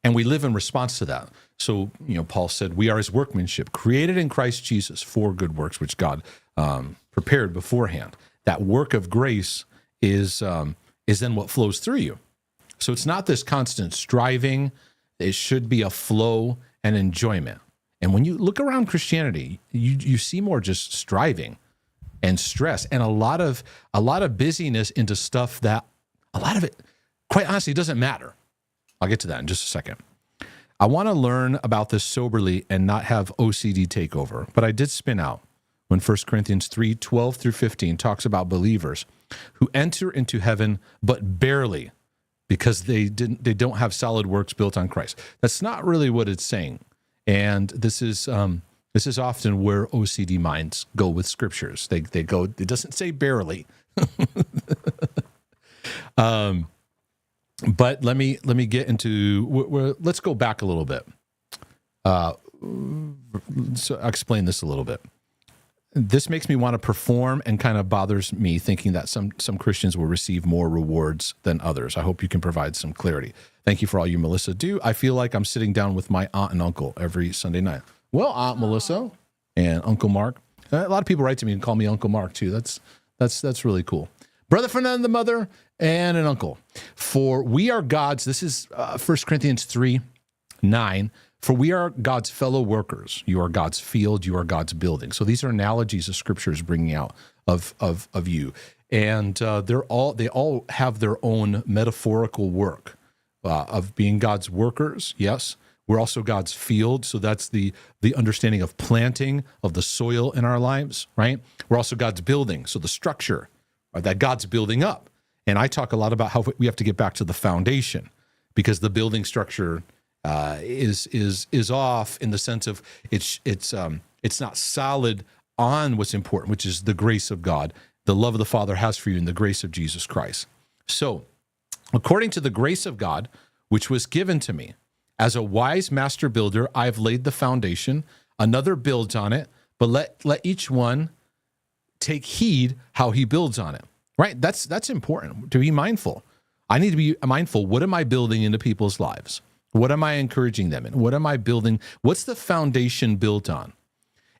And we live in response to that. So, Paul said, we are his workmanship, created in Christ Jesus for good works, which God prepared beforehand. That work of grace is then what flows through you. So it's not this constant striving. It should be a flow and enjoyment. And when you look around Christianity, you see more just striving and stress and a lot of busyness into stuff that a lot of it, quite honestly, doesn't matter. I'll get to that in just a second. I want to learn about this soberly and not have OCD take over. But I did spin out when 1 Corinthians 3:12-15 talks about believers who enter into heaven but barely because they don't have solid works built on Christ. That's not really what it's saying. And this is often where OCD minds go with scriptures. They go, it doesn't say barely. But let me get into, let's go back a little bit. So I'll explain this a little bit. This makes me want to perform and kind of bothers me thinking that some Christians will receive more rewards than others. I hope you can provide some clarity. Thank you for all you, Melissa, do. I feel like I'm sitting down with my aunt and uncle every Sunday night. Well, Aunt Melissa and Uncle Mark. A lot of people write to me and call me Uncle Mark too. That's really cool. Brother from another mother and an uncle. For we are God's, this is 1 Corinthians 3:9. For we are God's fellow workers. You are God's field. You are God's building. So these are analogies of Scripture is bringing out of you. And they all have their own metaphorical work of being God's workers. Yes. We're also God's field. So that's the understanding of planting of the soil in our lives, right? We're also God's building. So the structure that God's building up. And I talk a lot about how we have to get back to the foundation because the building structure is off in the sense of it's not solid on what's important, which is the grace of God, the love of the Father has for you, and the grace of Jesus Christ. So, according to the grace of God, which was given to me, as a wise master builder, I've laid the foundation. Another builds on it, but let each one take heed how he builds on it. Right? That's important to be mindful. I need to be mindful. What am I building into people's lives? What am I encouraging them in? What am I building? What's the foundation built on?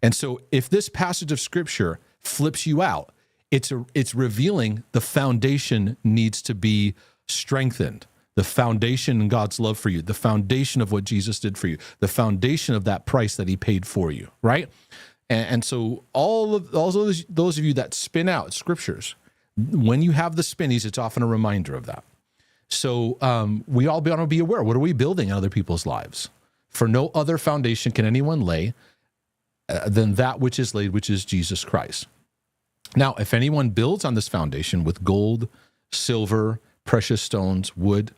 And so if this passage of Scripture flips you out, it's revealing the foundation needs to be strengthened. The foundation in God's love for you, the foundation of what Jesus did for you, the foundation of that price that he paid for you, right? And so all those of you that spin out scriptures, when you have the spinnies, it's often a reminder of that. So we all want to be aware. What are we building in other people's lives? For no other foundation can anyone lay than that which is laid, which is Jesus Christ. Now, if anyone builds on this foundation with gold, silver, precious stones, wood,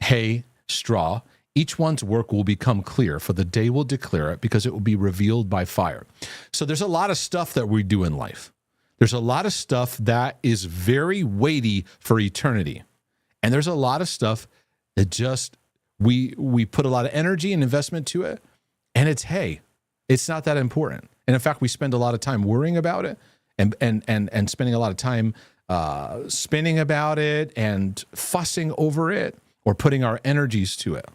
hay, straw, each one's work will become clear, for the day will declare it, because it will be revealed by fire. So there's a lot of stuff that we do in life. There's a lot of stuff that is very weighty for eternity. And there's a lot of stuff that just, we put a lot of energy and investment to it, and it's not that important. And in fact, we spend a lot of time worrying about it and spending a lot of time spinning about it and fussing over it or putting our energies to it.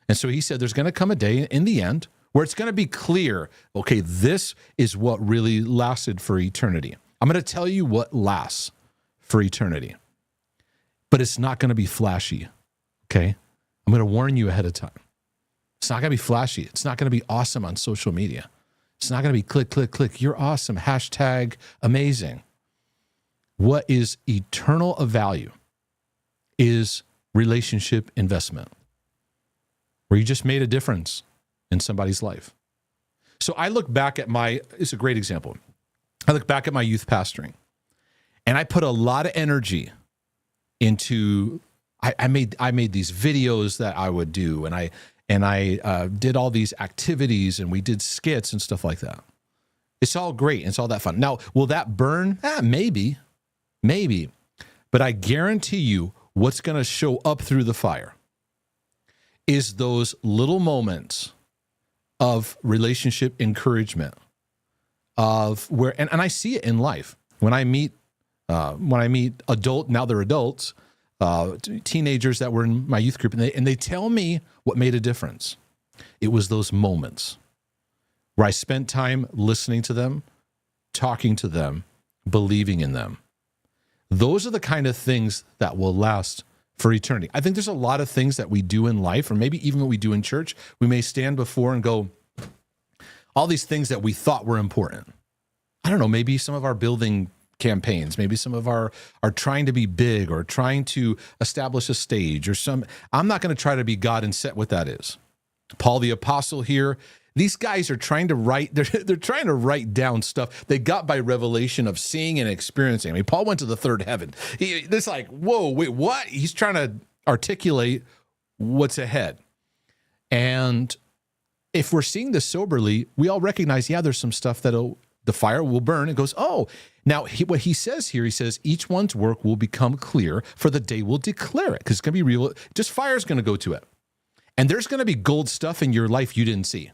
And so he said, there's going to come a day in the end where it's going to be clear, okay, this is what really lasted for eternity. I'm going to tell you what lasts for eternity, but it's not going to be flashy, okay? I'm going to warn you ahead of time. It's not going to be flashy. It's not going to be awesome on social media. It's not going to be click, click, click. You're awesome. Hashtag amazing. What is eternal of value is relationship investment, where you just made a difference in somebody's life. So I look back at it's a great example. I look back at my youth pastoring, and I put a lot of energy into, I made these videos that I would do, and I did all these activities, and we did skits and stuff like that. It's all great. And it's all that fun. Now, will that burn? Maybe. But I guarantee you what's going to show up through the fire is those little moments of relationship encouragement, of where, and I see it in life. When I meet now they're adults, teenagers that were in my youth group, and they tell me what made a difference. It was those moments where I spent time listening to them, talking to them, believing in them. Those are the kind of things that will last for eternity. I think there's a lot of things that we do in life, or maybe even what we do in church, we may stand before and go, all these things that we thought were important. I don't know, maybe some of our building campaigns, maybe some of our trying to be big or trying to establish a stage or I'm not going to try to be God and set what that is. Paul the Apostle here, these guys are trying to write, they're trying to write down stuff they got by revelation of seeing and experiencing. I mean, Paul went to the third heaven. It's like, whoa, wait, what? He's trying to articulate what's ahead. And if we're seeing this soberly, we all recognize, yeah, there's some stuff that the fire will burn. It goes, oh, now what he says here, he says, each one's work will become clear, for the day will declare it, because it's going to be real. Just fire's going to go to it. And there's going to be gold stuff in your life you didn't see.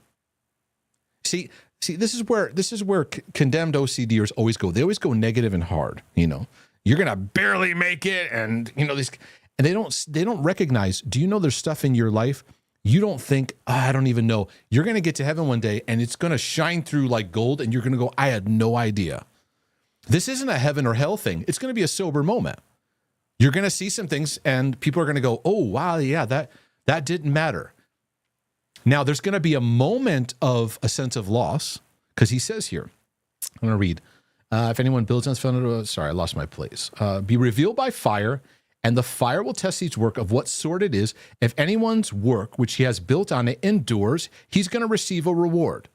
See, this is where condemned OCDers always go. They always go negative and hard. You know, you're gonna barely make it, and and they don't recognize. Do you know there's stuff in your life you don't think? I don't even know. You're gonna get to heaven one day, and it's gonna shine through like gold, and you're gonna go, I had no idea. This isn't a heaven or hell thing. It's gonna be a sober moment. You're gonna see some things, and people are gonna go, oh wow, yeah, that didn't matter. Now, there's going to be a moment of a sense of loss, because he says here, I'm going to read, if anyone builds on this, sorry, I lost my place. Be revealed by fire, and the fire will test each work of what sort it is. If anyone's work, which he has built on it, endures, he's going to receive a reward.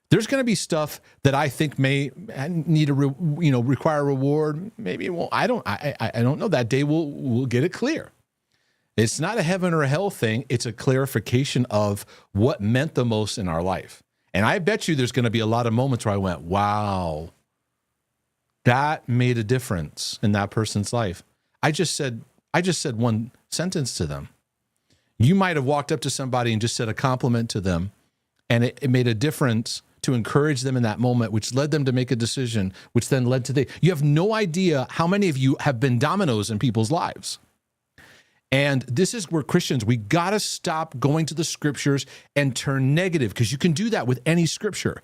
There's going to be stuff that I think may need require a reward. Maybe it won't. I don't know. That day we'll get it clear. It's not a heaven or a hell thing. It's a clarification of what meant the most in our life. And I bet you there's going to be a lot of moments where I went, wow, that made a difference in that person's life. I just said one sentence to them. You might have walked up to somebody and just said a compliment to them, and it made a difference to encourage them in that moment, which led them to make a decision, which then led to you have no idea how many of you have been dominoes in people's lives. And this is where Christians, we got to stop going to the scriptures and turn negative, because you can do that with any scripture.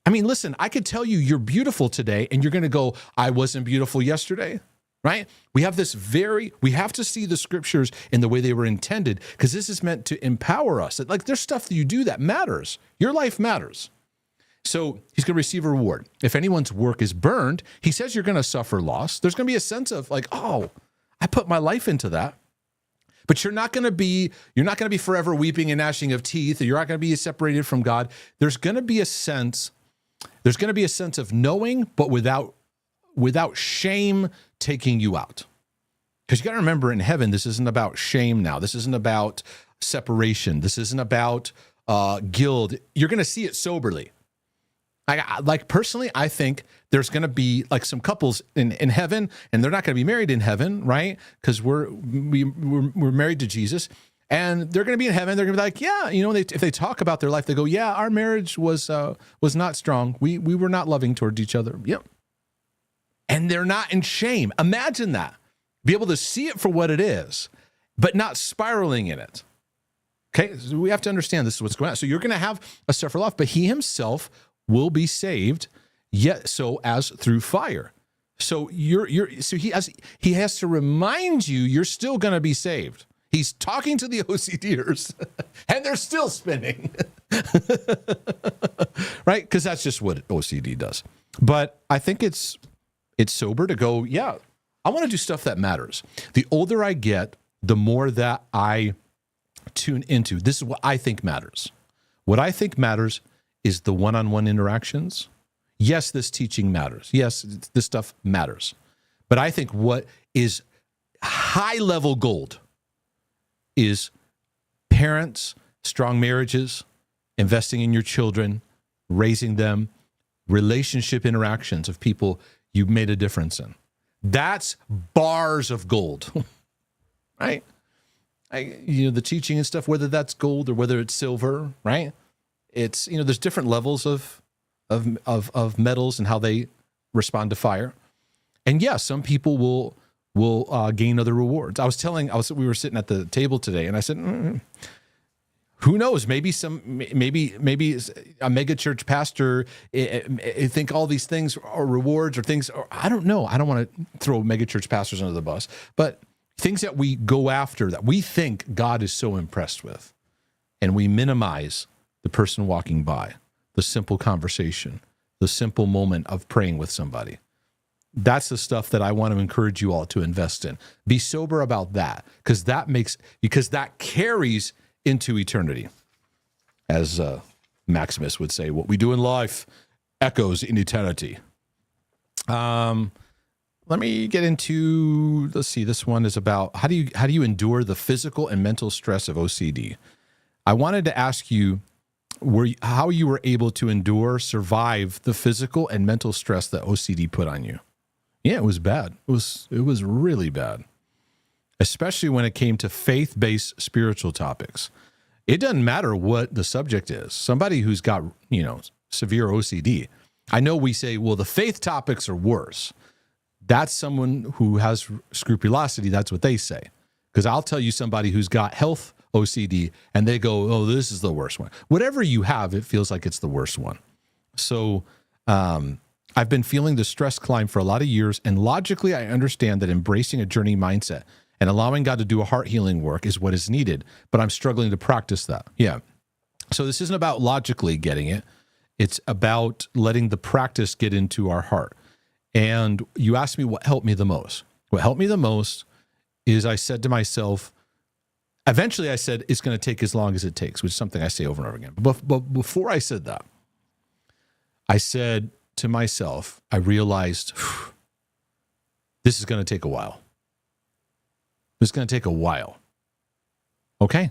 I mean, listen, I could tell you you're beautiful today, and you're going to go, I wasn't beautiful yesterday, right? We have to see the scriptures in the way they were intended, because this is meant to empower us. Like, there's stuff that you do that matters. Your life matters. So he's going to receive a reward. If anyone's work is burned, he says you're going to suffer loss. There's going to be a sense of like, oh, I put my life into that. But you're not going to be forever weeping and gnashing of teeth, or you're not going to be separated from God. There's going to be a sense of knowing, but without shame taking you out. Because you got to remember, in heaven, this isn't about shame now. This isn't about separation. This isn't about guilt. You're going to see it soberly. Personally, I think there's going to be like some couples in heaven, and they're not going to be married in heaven, right? Because we're married to Jesus, and they're going to be in heaven. They're going to be like, yeah, if they talk about their life, they go, yeah, our marriage was not strong. We were not loving towards each other. Yep. and they're not in shame. Imagine that. Be able to see it for what it is, but not spiraling in it. Okay, so we have to understand this is what's going on. So you're going to have a separate life, but he himself will be saved, yet so as through fire. So he has to remind you you're still going to be saved. He's talking to the OCDers, and they're still spinning, right? Because that's just what OCD does. But I think it's sober to go, yeah, I want to do stuff that matters. The older I get, the more that I tune into. This is what I think matters. What I think matters is the one-on-one interactions. Yes, this teaching matters. Yes, this stuff matters. But I think what is high-level gold is parents, strong marriages, investing in your children, raising them, relationship interactions of people you've made a difference in. That's bars of gold, right? The teaching and stuff, whether that's gold or whether it's silver, right? It's, there's different levels of metals and how they respond to fire. And yeah, some people will gain other rewards. We were sitting at the table today, and I said, who knows? Maybe a mega church pastor think all these things are rewards or things. Or, I don't know. I don't want to throw mega church pastors under the bus, but things that we go after that we think God is so impressed with, and we minimize the person walking by, the simple conversation, the simple moment of praying with somebody. That's the stuff that I want to encourage you all to invest in. Be sober about that, because that carries into eternity. As Maximus would say, what we do in life echoes in eternity. Let me get into, let's see, this one is about how do you endure the physical and mental stress of OCD? I wanted to ask you how you were able to survive the physical and mental stress that OCD put on you. Yeah, it was bad. It was really bad, especially when it came to faith-based spiritual topics. It doesn't matter what the subject is. Somebody who's got, severe OCD, I know we say, well, the faith topics are worse. That's someone who has scrupulosity. That's what they say. Because I'll tell you somebody who's got health OCD, and they go, oh, this is the worst one. Whatever you have, it feels like it's the worst one. So I've been feeling the stress climb for a lot of years, and logically I understand that embracing a journey mindset and allowing God to do a heart healing work is what is needed, but I'm struggling to practice that. Yeah. So this isn't about logically getting it. It's about letting the practice get into our heart. And you asked me what helped me the most. What helped me the most is I said to myself, eventually I said, it's going to take as long as it takes, which is something I say over and over again. But before I said that, I said to myself, I realized this is going to take a while. This is going to take a while. Okay.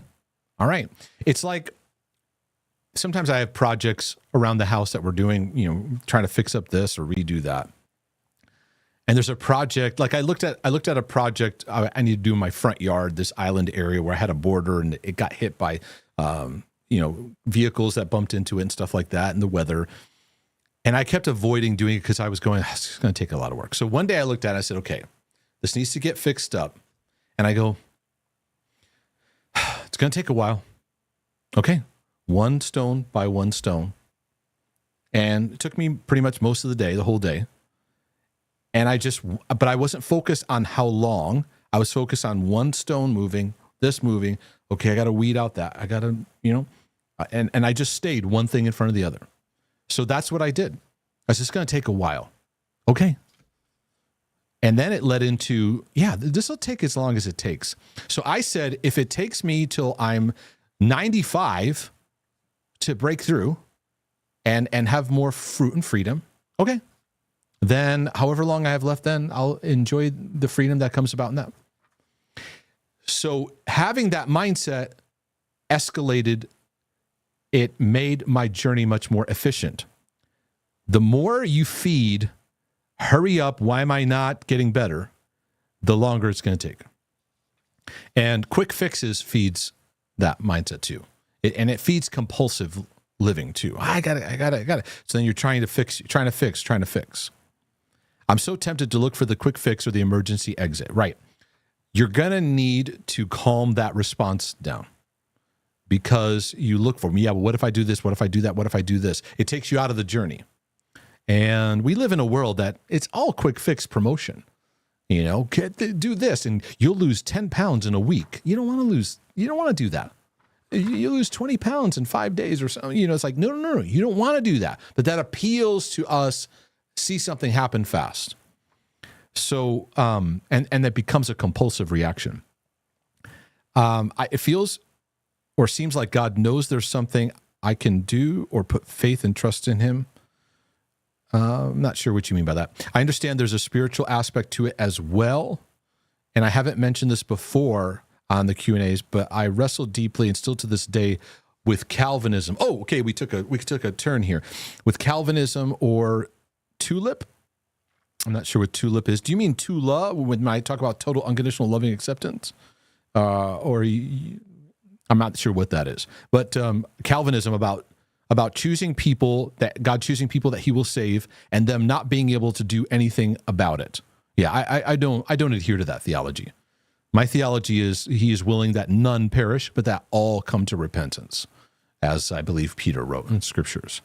All right. It's like sometimes I have projects around the house that we're doing, trying to fix up this or redo that. And there's a project, like I looked at a project I need to do in my front yard, this island area where I had a border and it got hit by, vehicles that bumped into it and stuff like that and the weather. And I kept avoiding doing it because I was going, it's going to take a lot of work. So one day I looked at it and I said, okay, this needs to get fixed up. And I go, it's going to take a while. Okay. One stone by one stone. And it took me pretty much most of the day, the whole day. And but I wasn't focused on how long. I was focused on one stone moving, this moving. Okay, I got to weed out that. I got to, and I just stayed one thing in front of the other. So that's what I did. I was just going to take a while. Okay. And then it led into, this will take as long as it takes. So I said, if it takes me till I'm 95 to break through and have more fruit and freedom, okay. Then however long I have left, then I'll enjoy the freedom that comes about in that. So having that mindset escalated, it made my journey much more efficient. The more you feed, hurry up, why am I not getting better, the longer it's going to take. And quick fixes feeds that mindset too. It feeds compulsive living too. I got it. So then you're trying to fix. I'm so tempted to look for the quick fix or the emergency exit. Right. You're going to need to calm that response down because you look for, well, what if I do this? What if I do that? What if I do this? It takes you out of the journey. And we live in a world that it's all quick fix promotion. Do this and you'll lose 10 pounds in a week. You don't want to do that. You lose 20 pounds in 5 days or something. It's like, no. You don't want to do that. But that appeals to us, see something happen fast. So, and that becomes a compulsive reaction. It feels or seems like God knows there's something I can do or put faith and trust in him. I'm not sure what you mean by that. I understand there's a spiritual aspect to it as well. And I haven't mentioned this before on the Q&As, but I wrestled deeply and still to this day with Calvinism. Oh, okay, we took a turn here. With Calvinism or tulip. I'm not sure what tulip is. Do you mean tula when I talk about total unconditional loving acceptance? I'm not sure what that is. But Calvinism about choosing people that God choosing people that he will save and them not being able to do anything about it. Yeah, I don't adhere to that theology. My theology is he is willing that none perish, but that all come to repentance, as I believe Peter wrote in scriptures.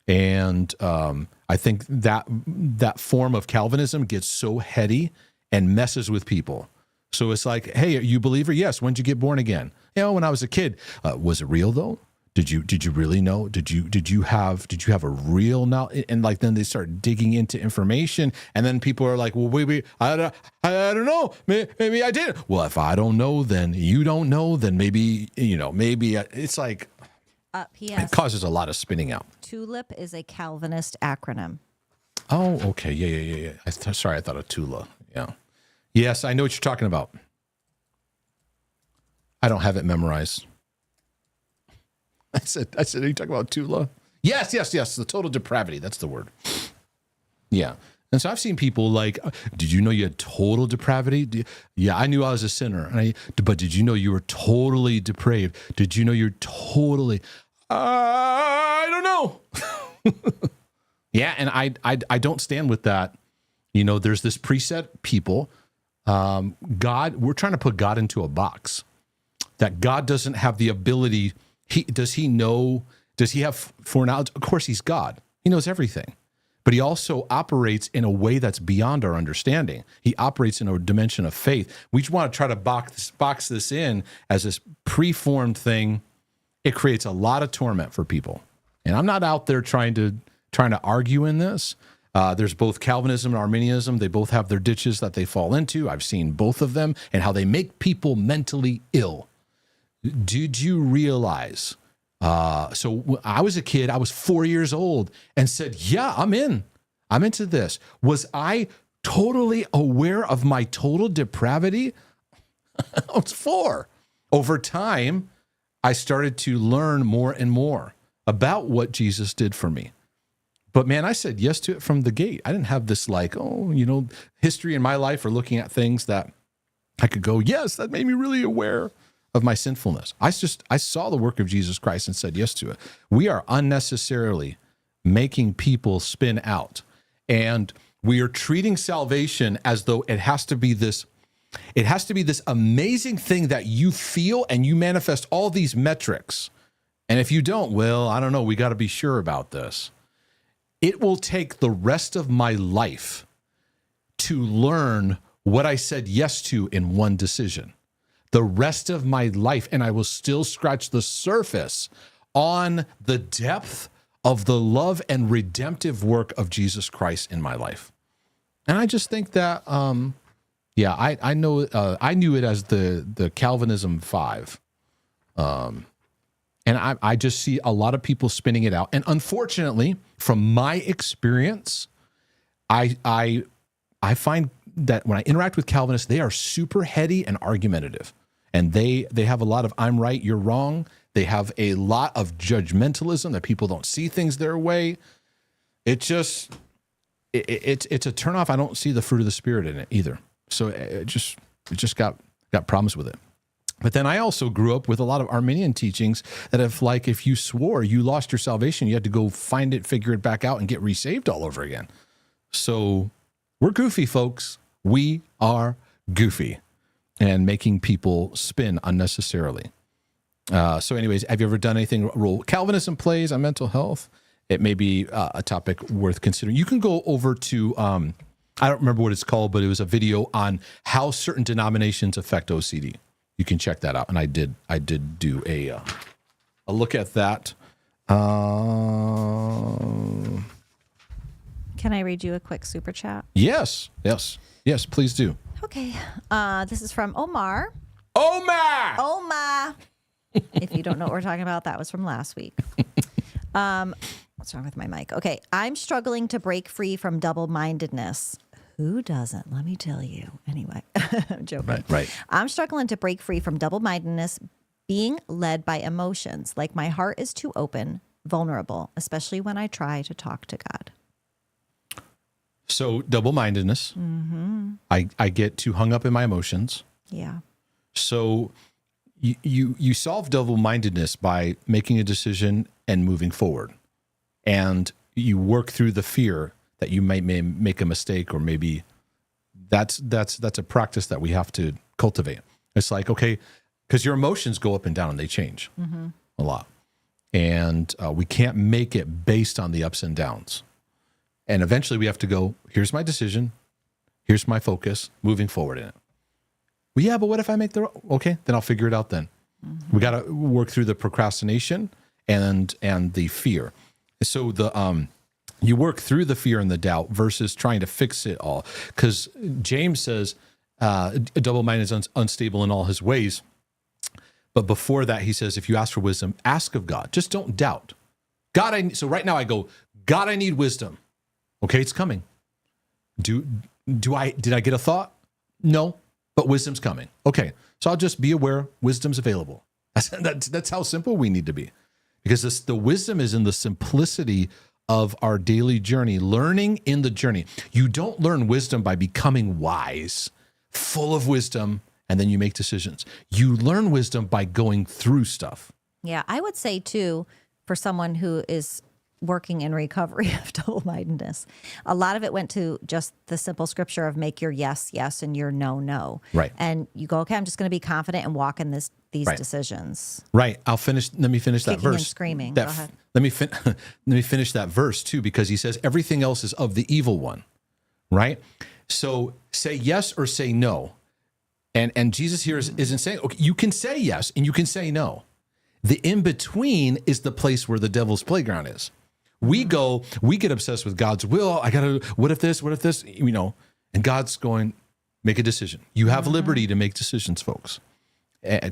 And I think that form of Calvinism gets so heady and messes with people. So it's like, hey, are you a believer? Yes. When did you get born again? When I was a kid. Was it real though? Did you really know? Did you have a real knowledge? And like then they start digging into information, and then people are like, well, wait, I don't know. Maybe I did. Well, if I don't know, then you don't know. Then maybe it's like. P.S. It causes a lot of spinning out. TULIP is a Calvinist acronym. Oh, okay. Yeah. Sorry, I thought of Tula. Yeah. Yes, I know what you're talking about. I don't have it memorized. I said, are you talking about Tula? Yes. The total depravity. That's the word. Yeah. And so I've seen people like, did you know you had total depravity? Yeah, I knew I was a sinner. But did you know you were totally depraved? Did you know you're totally, I don't know. Yeah, and I don't stand with that. There's this preset people. God, we're trying to put God into a box. That God doesn't have the ability. Does he have foreknowledge? Of course he's God. He knows everything. But he also operates in a way that's beyond our understanding. He operates in a dimension of faith. We just want to try to box this in as this preformed thing. It creates a lot of torment for people. And I'm not out there trying to argue in this. There's both Calvinism and Arminianism. They both have their ditches that they fall into. I've seen both of them and how they make people mentally ill. Did you realize? So when I was a kid, I was 4 years old and said, yeah, I'm into this. Was I totally aware of my total depravity? I was 4. Over time, I started to learn more and more about what Jesus did for me. But man, I said yes to it from the gate. I didn't have this history in my life or looking at things that I could go, yes, that made me really aware of my sinfulness. I saw the work of Jesus Christ and said yes to it. We are unnecessarily making people spin out. And we are treating salvation as though it has to be this amazing thing that you feel and you manifest all these metrics. And if you don't, well, I don't know, we got to be sure about this. It will take the rest of my life to learn what I said yes to in one decision. The rest of my life, and I will still scratch the surface on the depth of the love and redemptive work of Jesus Christ in my life. And I just think that, I know I knew it as the Calvinism 5. And I just see a lot of people spinning it out. And unfortunately, from my experience, I find that when I interact with Calvinists, they are super heady and argumentative. And they have a lot of I'm right, you're wrong. They have a lot of judgmentalism that people don't see things their way. It's a turnoff. I don't see the fruit of the Spirit in it either. So it just got problems with it. But then I also grew up with a lot of Arminian teachings that if you swore you lost your salvation, you had to go find it, figure it back out, and get resaved all over again. So We're goofy, folks. We are goofy and making people spin unnecessarily. So anyways, have you ever done anything role? Calvinism plays on mental health. It may be a topic worth considering. You can go over to, I don't remember what it's called, but it was a video on how certain denominations affect OCD. You can check that out. And I did do a look at that. Can I read you a quick super chat? Yes, please do. Okay. This is from Omar. Omar! If you don't know what we're talking about, that was from last week. What's wrong with my mic? Okay. I'm struggling to break free from double-mindedness. Who doesn't? Let me tell you. Anyway, I'm joking. Right. I'm struggling to break free from double-mindedness, being led by emotions. Like my heart is too open, vulnerable, especially when I try to talk to God. So double-mindedness. Mm-hmm. I get too hung up in my emotions. Yeah. So you solve double-mindedness by making a decision and moving forward. And you work through the fear that you may make a mistake, or maybe that's a practice that we have to cultivate. It's like, okay, because your emotions go up and down and they change a lot. And we can't make it based on the ups and downs. And eventually we have to go, here's my decision, here's my focus, moving forward in it. Well, yeah, but what if I make okay, then I'll figure it out then. We got to work through the procrastination and the fear. So you work through the fear and the doubt versus trying to fix it all. Because James says, double-minded is unstable in all his ways. But before that, he says, if you ask for wisdom, ask of God. Just don't doubt. So right now I go, God, I need wisdom. Okay, it's coming. Did I get a thought? No, but wisdom's coming. Okay, so I'll just be aware wisdom's available. That's how simple we need to be. Because the wisdom is in the simplicity of our daily journey, learning in the journey. You don't learn wisdom by becoming wise, full of wisdom, and then you make decisions. You learn wisdom by going through stuff. Yeah, I would say too, for someone who is working in recovery of double-mindedness, a lot of it went to just the simple scripture of make your yes, yes, and your no, no. Right. And you go, okay, I'm just going to be confident and walk in these right. decisions. Right. Let me finish that Kicking verse. and screaming. Go ahead. Let me finish that verse too, because he says everything else is of the evil one. Right. So say yes or say no. And Jesus here isn't saying, okay, you can say yes and you can say no. The in-between is the place where the devil's playground is. We get obsessed with God's will. What if this, and God's going, make a decision. You have liberty to make decisions, folks.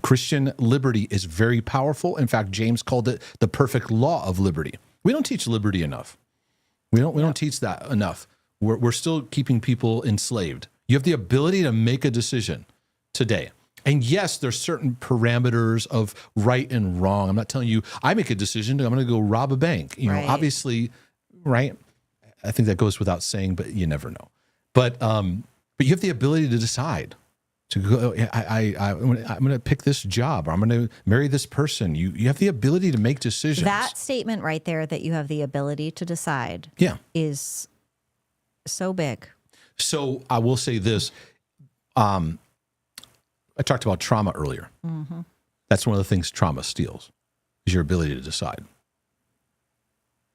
Christian liberty is very powerful. In fact, James called it the perfect law of liberty. We don't teach liberty enough. We don't teach that enough. We're still keeping people enslaved. You have the ability to make a decision today. And yes, there's certain parameters of right and wrong. I'm not telling you, I make a decision, I'm going to go rob a bank. Right. Obviously, right? I think that goes without saying, but you never know. But you have the ability to decide to go, I'm going to pick this job, or I'm going to marry this person. You have the ability to make decisions. That statement right there, that you have the ability to decide, is so big. So I will say this. I talked about trauma earlier. Mm-hmm. That's one of the things trauma steals, is your ability to decide.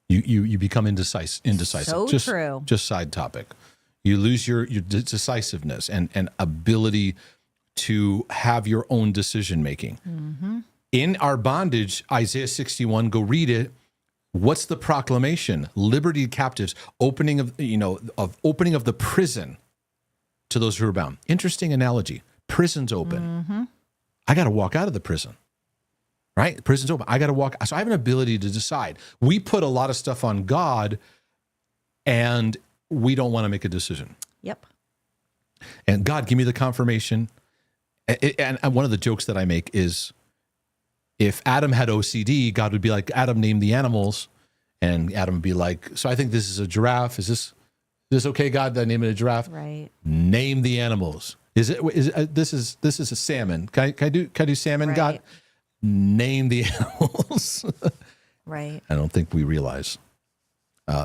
You become indecisive. So true. Just side topic. You lose your decisiveness and ability to have your own decision making. Mm-hmm. In our bondage, Isaiah 61, go read it. What's the proclamation? Liberty to captives, opening of the prison to those who are bound. Interesting analogy. Prison's open. Mm-hmm. I got to walk out of the prison, right? Prison's open. I got to walk. So I have an ability to decide. We put a lot of stuff on God, and we don't want to make a decision. Yep. And God, give me the confirmation. And one of the jokes that I make is, if Adam had OCD, God would be like, Adam, name the animals. And Adam would be like, so I think this is a giraffe. Is this okay, God, that I name it a giraffe? Right. Name the animals. This is a salmon. Can I do salmon, right. God? Name the animals. Right. I don't think we realize.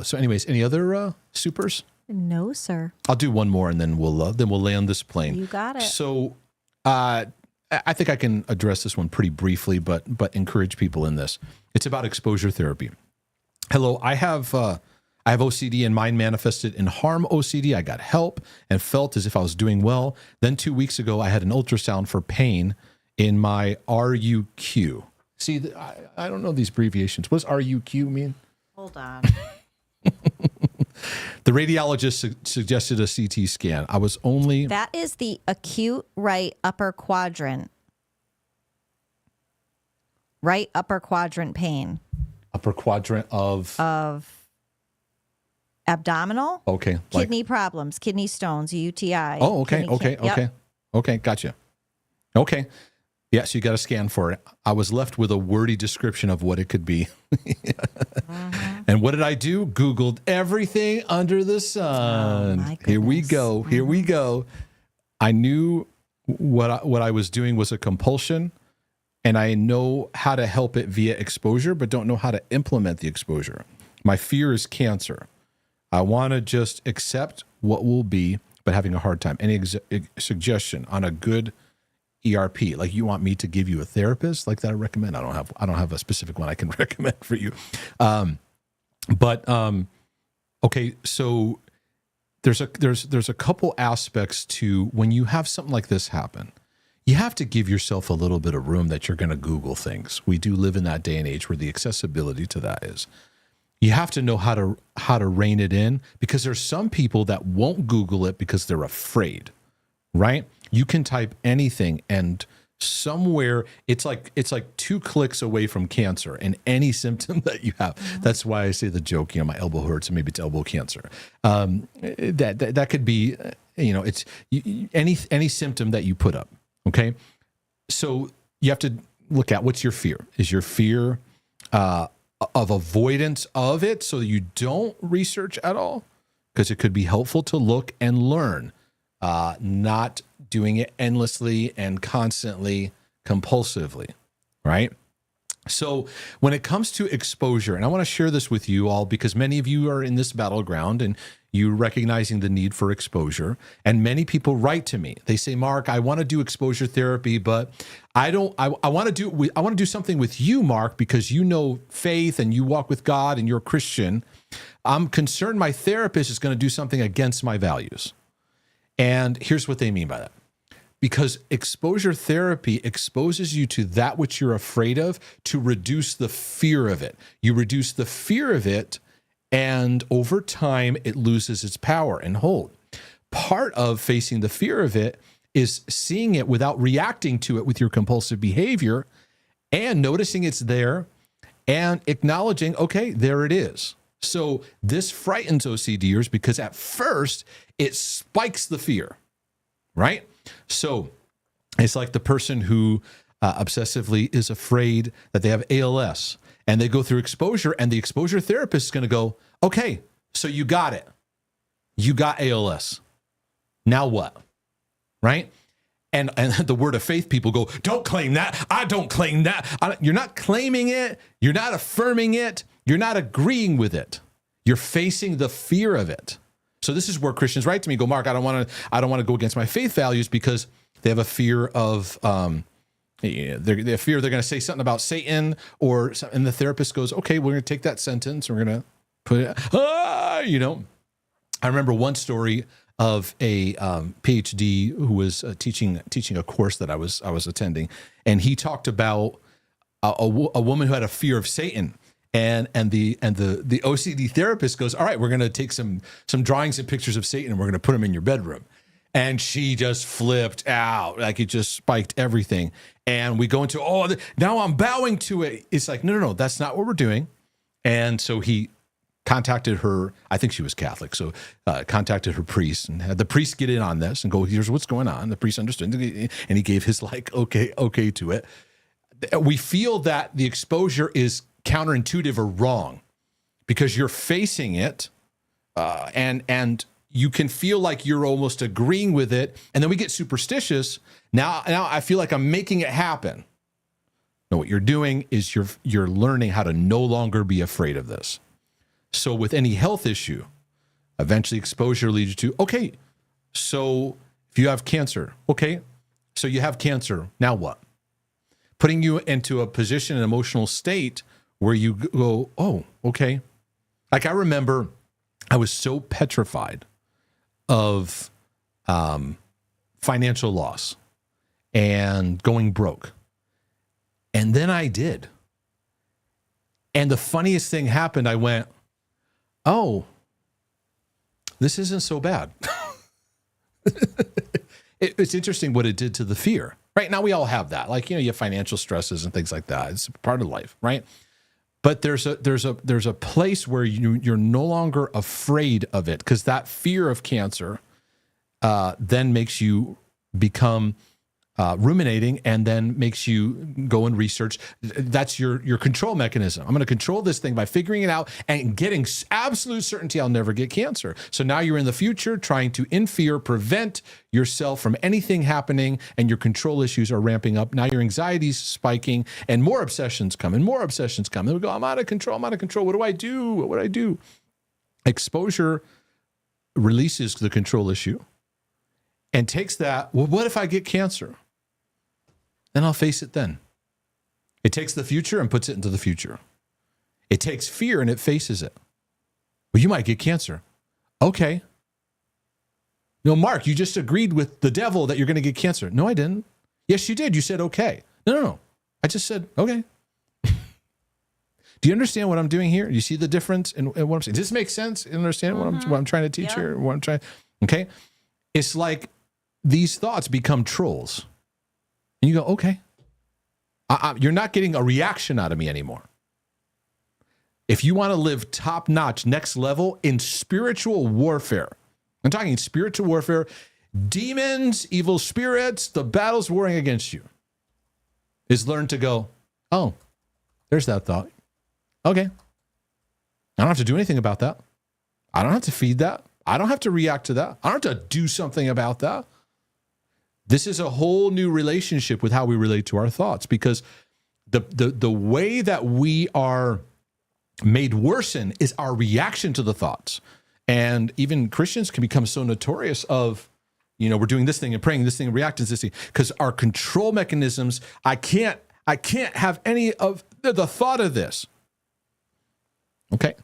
So anyways, any other supers? No, sir. I'll do one more, and then we'll land this plane. You got it. So, I think I can address this one pretty briefly, but encourage people in this. It's about exposure therapy. Hello, I have OCD, and mine manifested in harm OCD. I got help and felt as if I was doing well. Then 2 weeks ago, I had an ultrasound for pain in my RUQ. See, I don't know these abbreviations. What does RUQ mean? Hold on. The radiologist suggested a CT scan. I was only... That is the acute right upper quadrant. Right upper quadrant pain. Upper quadrant of abdominal. Okay. Kidney problems, kidney stones, UTI. Oh, okay. Yep. Okay. Gotcha. Okay. Yeah, so you got a scan for it. I was left with a wordy description of what it could be. And what did I do? Googled everything under the sun. Oh, my Here we goodness. go. Here we go. I knew what I was doing was a compulsion, and I know how to help it via exposure, but don't know how to implement the exposure. My fear is cancer. I want to just accept what will be, but having a hard time. Any suggestion on a good ERP? Like, you want me to give you a therapist like that? I recommend. I don't have a specific one I can recommend for you. Okay. So there's a couple aspects to when you have something like this happen. You have to give yourself a little bit of room that you're going to Google things. We do live in that day and age where the accessibility to that is. You have to know how to rein it in, because there's some people that won't Google it because they're afraid, right? You can type anything, and somewhere it's like 2 clicks away from cancer and any symptom that you have. Mm-hmm. That's why I say the joke, my elbow hurts, and maybe it's elbow cancer. That could be, it's any symptom that you put up. Okay. So you have to look at, what's your fear? Is your fear, of avoidance of it so that you don't research at all? Because it could be helpful to look and learn, not doing it endlessly and constantly, compulsively, right? So when it comes to exposure, and I want to share this with you all because many of you are in this battleground and you recognizing the need for exposure. And many people write to me. They say, Mark, I want to do exposure therapy, but I want to do something with you, Mark, because you know faith and you walk with God and you're a Christian. I'm concerned my therapist is going to do something against my values. And here's what they mean by that. Because exposure therapy exposes you to that which you're afraid of to reduce the fear of it. You reduce the fear of it, and over time, it loses its power and hold. Part of facing the fear of it is seeing it without reacting to it with your compulsive behavior and noticing it's there and acknowledging, okay, there it is. So this frightens OCDers because at first it spikes the fear, right? So it's like the person who obsessively is afraid that they have ALS, and they go through exposure, and the exposure therapist is going to go, okay, so you got it. You got ALS. Now what? Right? And the word of faith people go, don't claim that. I don't claim that. You're not claiming it. You're not affirming it. You're not agreeing with it. You're facing the fear of it. So this is where Christians write to me, go, Mark, I don't want to go against my faith values because they have a fear of, they fear they're going to say something about Satan, and the therapist goes, okay, we're going to take that sentence, we're going to put it, I remember one story of a PhD who was teaching a course that I was attending, and he talked about a woman who had a fear of Satan. And the OCD therapist goes, all right, we're going to take some drawings and pictures of Satan and we're going to put them in your bedroom. And she just flipped out, like it just spiked everything. And we go into, now I'm bowing to it. It's like, no, that's not what we're doing. And so he contacted her, I think she was Catholic, so contacted her priest and had the priest get in on this and go, here's what's going on. The priest understood, and he gave his okay to it. We feel that the exposure is counterintuitive or wrong because you're facing it and you can feel like you're almost agreeing with it, and then we get superstitious. Now I feel like I'm making it happen. No, what you're doing is you're learning how to no longer be afraid of this. So with any health issue, Eventually exposure leads you to, okay, so if you have cancer, okay, so you have cancer, now what? Putting you into a position, an emotional state where you go, oh, okay. Like I remember I was so petrified of financial loss and going broke. And then I did. And the funniest thing happened. I went, oh, this isn't so bad. It's interesting what it did to the fear. Right now, we all have that. Like, you have financial stresses and things like that. It's part of life, right? But there's a place where you're no longer afraid of it, because that fear of cancer then makes you become ruminating, and then makes you go and research. That's your control mechanism. I'm going to control this thing by figuring it out and getting absolute certainty I'll never get cancer. So now you're in the future trying to, in fear, prevent yourself from anything happening, and your control issues are ramping up. Now your anxiety's spiking, and more obsessions come, and more obsessions come. And we go, I'm out of control. What do I do? What would I do? Exposure releases the control issue and takes that, well, what if I get cancer? Then I'll face it then. It takes the future and puts it into the future. It takes fear and it faces it. Well, you might get cancer. Okay. No, Mark, you just agreed with the devil that you're going to get cancer. No, I didn't. Yes, you did. You said, okay. No. I just said, okay. Do you understand what I'm doing here? Do you see the difference in what I'm saying? Does this make sense? You understand what I'm trying to teach here? What I'm trying. Okay. It's like these thoughts become trolls. And you go, okay, you're not getting a reaction out of me anymore. If you want to live top notch, next level in spiritual warfare, I'm talking spiritual warfare, demons, evil spirits, the battles warring against you, is learn to go, oh, there's that thought. Okay. I don't have to do anything about that. I don't have to feed that. I don't have to react to that. I don't have to do something about that. This is a whole new relationship with how we relate to our thoughts, because the way that we are made worsen is our reaction to the thoughts. And even Christians can become so notorious of, we're doing this thing and praying this thing and reacting to this thing, because our control mechanisms, I can't have any of the thought of this. Okay.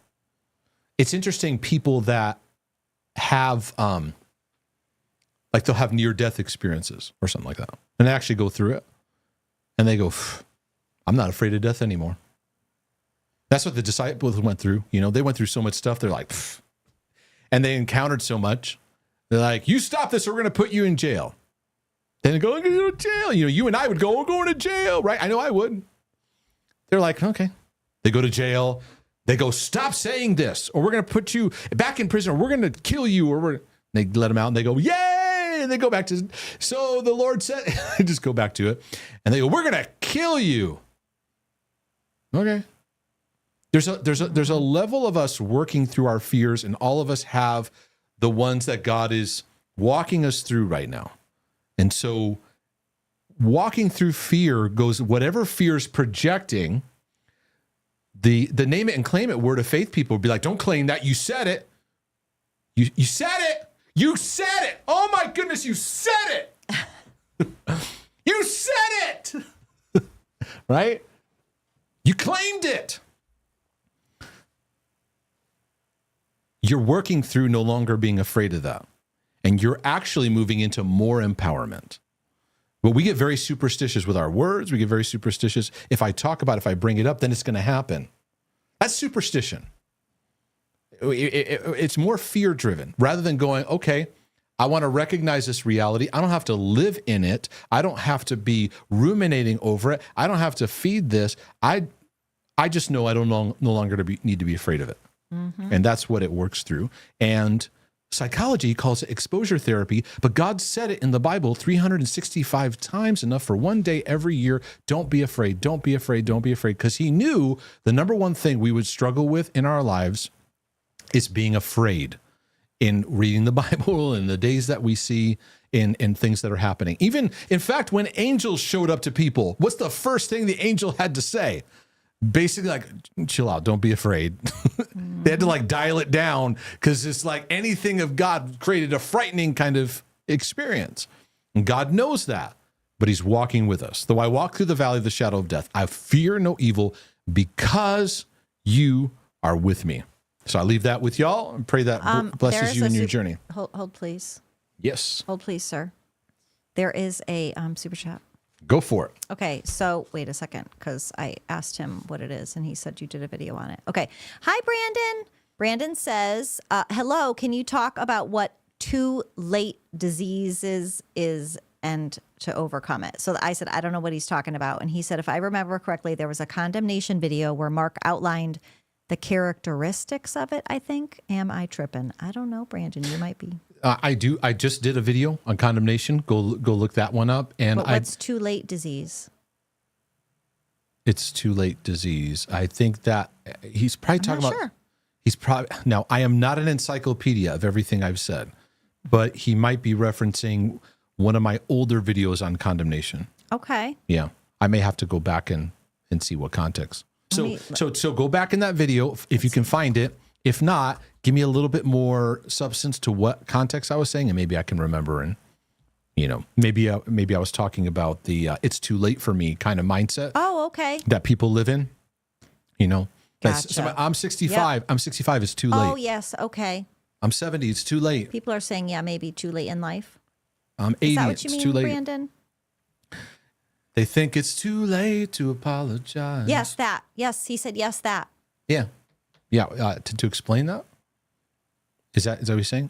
It's interesting, people that have, like they'll have near-death experiences or something like that, and they actually go through it, and they go, I'm not afraid of death anymore. That's what the disciples went through. They went through so much stuff. They're like, and they encountered so much. They're like, you stop this or we're going to put you in jail. Then they go, I'm going to go to jail. You and I would go, we're going to jail, right? I know I would. They're like, okay. They go to jail. They go, stop saying this, or we're going to put you back in prison, or we're going to kill you, or they let them out, and they go, yay! And they go back to, so the Lord said, just go back to it. And they go, we're going to kill you. Okay. There's a level of us working through our fears, and all of us have the ones that God is walking us through right now. And so walking through fear goes, whatever fear is projecting, the name it and claim it word of faith people would be like, don't claim that. You said it. You said it. You said it. Oh my goodness, you said it. You said it. Right? You claimed it. You're working through no longer being afraid of that. And you're actually moving into more empowerment. But we get very superstitious with our words. We get very superstitious. If I talk about it, if I bring it up, then it's going to happen. That's superstition. It's more fear-driven rather than going, okay, I want to recognize this reality. I don't have to live in it. I don't have to be ruminating over it. I don't have to feed this. I just know I don't no longer need to be afraid of it. Mm-hmm. And that's what it works through. And psychology calls it exposure therapy, but God said it in the Bible 365 times, enough for one day every year. Don't be afraid. Don't be afraid. Don't be afraid. Because he knew the number one thing we would struggle with in our lives is being afraid in reading the Bible and the days that we see in things that are happening. Even, in fact, when angels showed up to people, what's the first thing the angel had to say? basically like, chill out, don't be afraid. They had to like dial it down because it's like anything of God created a frightening kind of experience. And God knows that, but he's walking with us. Though I walk through the valley of the shadow of death, I fear no evil because you are with me. So I leave that with y'all and pray that blesses you in your journey. Hold, please. Yes. Hold, please, sir. There is a super chat. Go for it. Okay, so wait a second, because I asked him what it is, and he said you did a video on it. Okay. Hi, Brandon. Brandon says, hello, can you talk about what too late diseases is and to overcome it? So I said, I don't know what he's talking about. And he said, if I remember correctly, there was a condemnation video where Mark outlined the characteristics of it, I think. Am I tripping? I don't know, Brandon. You might be. I do. I just did a video on condemnation. Go look that one up. And but what's too late disease? It's too late disease. I think that he's probably talking about. Sure. He's probably now. I am not an encyclopedia of everything I've said, but he might be referencing one of my older videos on condemnation. Okay. Yeah, I may have to go back and see what context. So go back in that video if you can find it. If not, give me a little bit more substance to what context I was saying, and maybe I can remember. And maybe I was talking about the "it's too late for me" kind of mindset. Oh, okay. That people live in. Gotcha. I'm 65. Yep. I'm 65. It's too late. Oh, yes. Okay. I'm 70. It's too late. People are saying, yeah, maybe too late in life. I'm 80. Is that what you mean, too late. Brandon? They think it's too late to apologize. Yes, that. Yes, he said yes, that. Yeah. Yeah. To explain that? Is that what you're saying?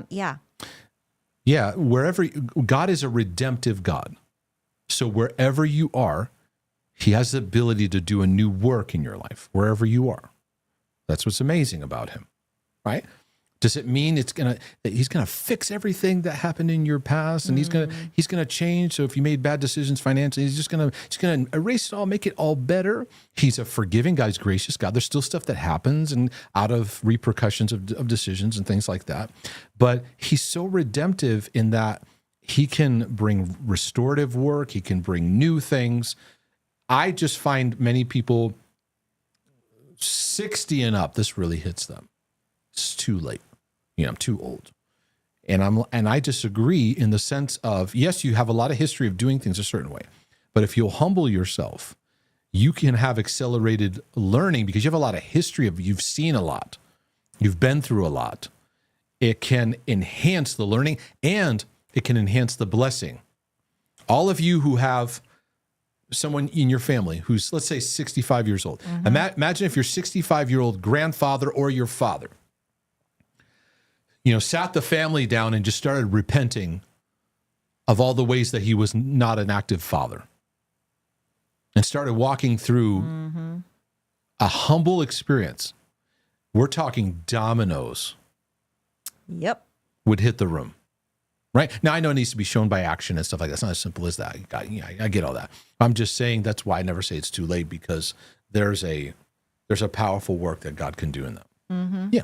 Yeah. Yeah. God is a redemptive God. So wherever you are, he has the ability to do a new work in your life, wherever you are. That's what's amazing about him, right? Does it mean he's gonna fix everything that happened in your past, and he's gonna change? So if you made bad decisions financially, he's gonna erase it all, make it all better. He's a forgiving God, he's gracious God. There's still stuff that happens and out of repercussions of decisions and things like that. But he's so redemptive in that he can bring restorative work. He can bring new things. I just find many people 60 and up, this really hits them. It's too late. I'm too old. And I disagree in the sense of, yes, you have a lot of history of doing things a certain way, but if you'll humble yourself, you can have accelerated learning because you have a lot of history you've seen a lot. You've been through a lot. It can enhance the learning and it can enhance the blessing. All of you who have someone in your family who's, let's say, 65 years old. Mm-hmm. Imagine if your 65-year-old grandfather or your father, sat the family down and just started repenting of all the ways that he was not an active father and started walking through a humble experience. We're talking dominoes. Yep. Would hit the room. Right? Now, I know it needs to be shown by action and stuff like that. It's not as simple as that. I get all that. I'm just saying that's why I never say it's too late, because there's a powerful work that God can do in that. Mm-hmm. Yeah.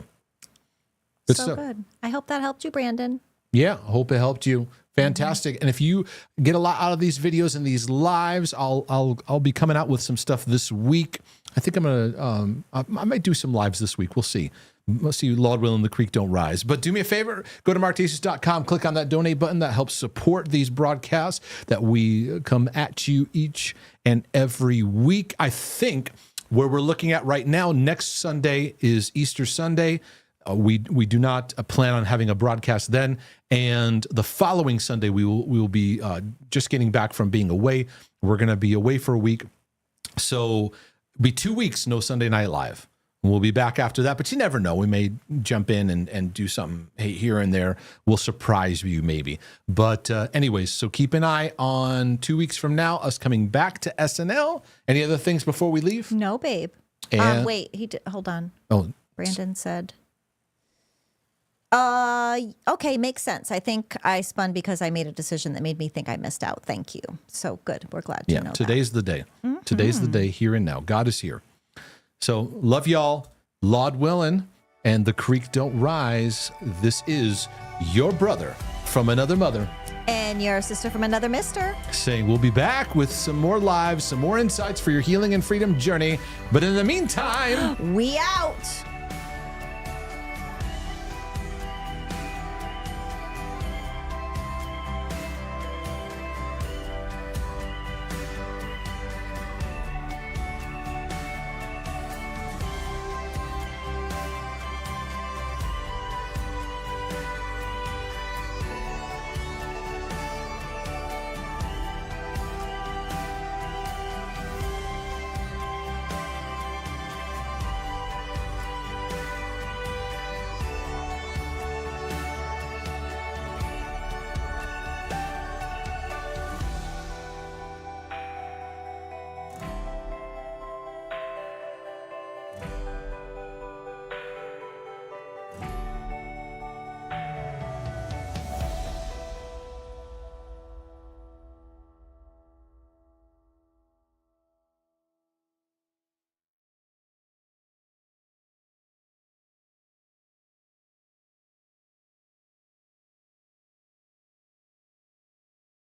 So good. I hope that helped you, Brandon. Yeah, I hope it helped you. Fantastic. Mm-hmm. And if you get a lot out of these videos and these lives, I'll be coming out with some stuff this week. I think I'm gonna I might do some lives this week. We'll see. Let's see, Lord willing, the creek don't rise. But do me a favor, go to marktasis.com, click on that donate button. That helps support these broadcasts that we come at you each and every week. I think where we're looking at right now, next Sunday is Easter Sunday. We do not plan on having a broadcast then. And the following Sunday, we will be just getting back from being away. We're going to be away for a week. So it'll be 2 weeks, no Sunday Night Live. We'll be back after that, but you never know. We may jump in and do something here and there. We'll surprise you maybe. But anyways, so keep an eye on 2 weeks from now, us coming back to SNL. Any other things before we leave? No, babe. And, wait, hold on. Oh, Brandon said, okay, makes sense. I think I spun because I made a decision that made me think I missed out. Thank you. So good. We're glad to know today's that. the day. Mm-hmm. Today's the day, here and now. God is here. So love y'all, Lord willing, and the creek don't rise. This is your brother from another mother. And and your sister from another mister. Saying we'll be back with some more lives, some more insights for your healing and freedom journey. But in the meantime, We out.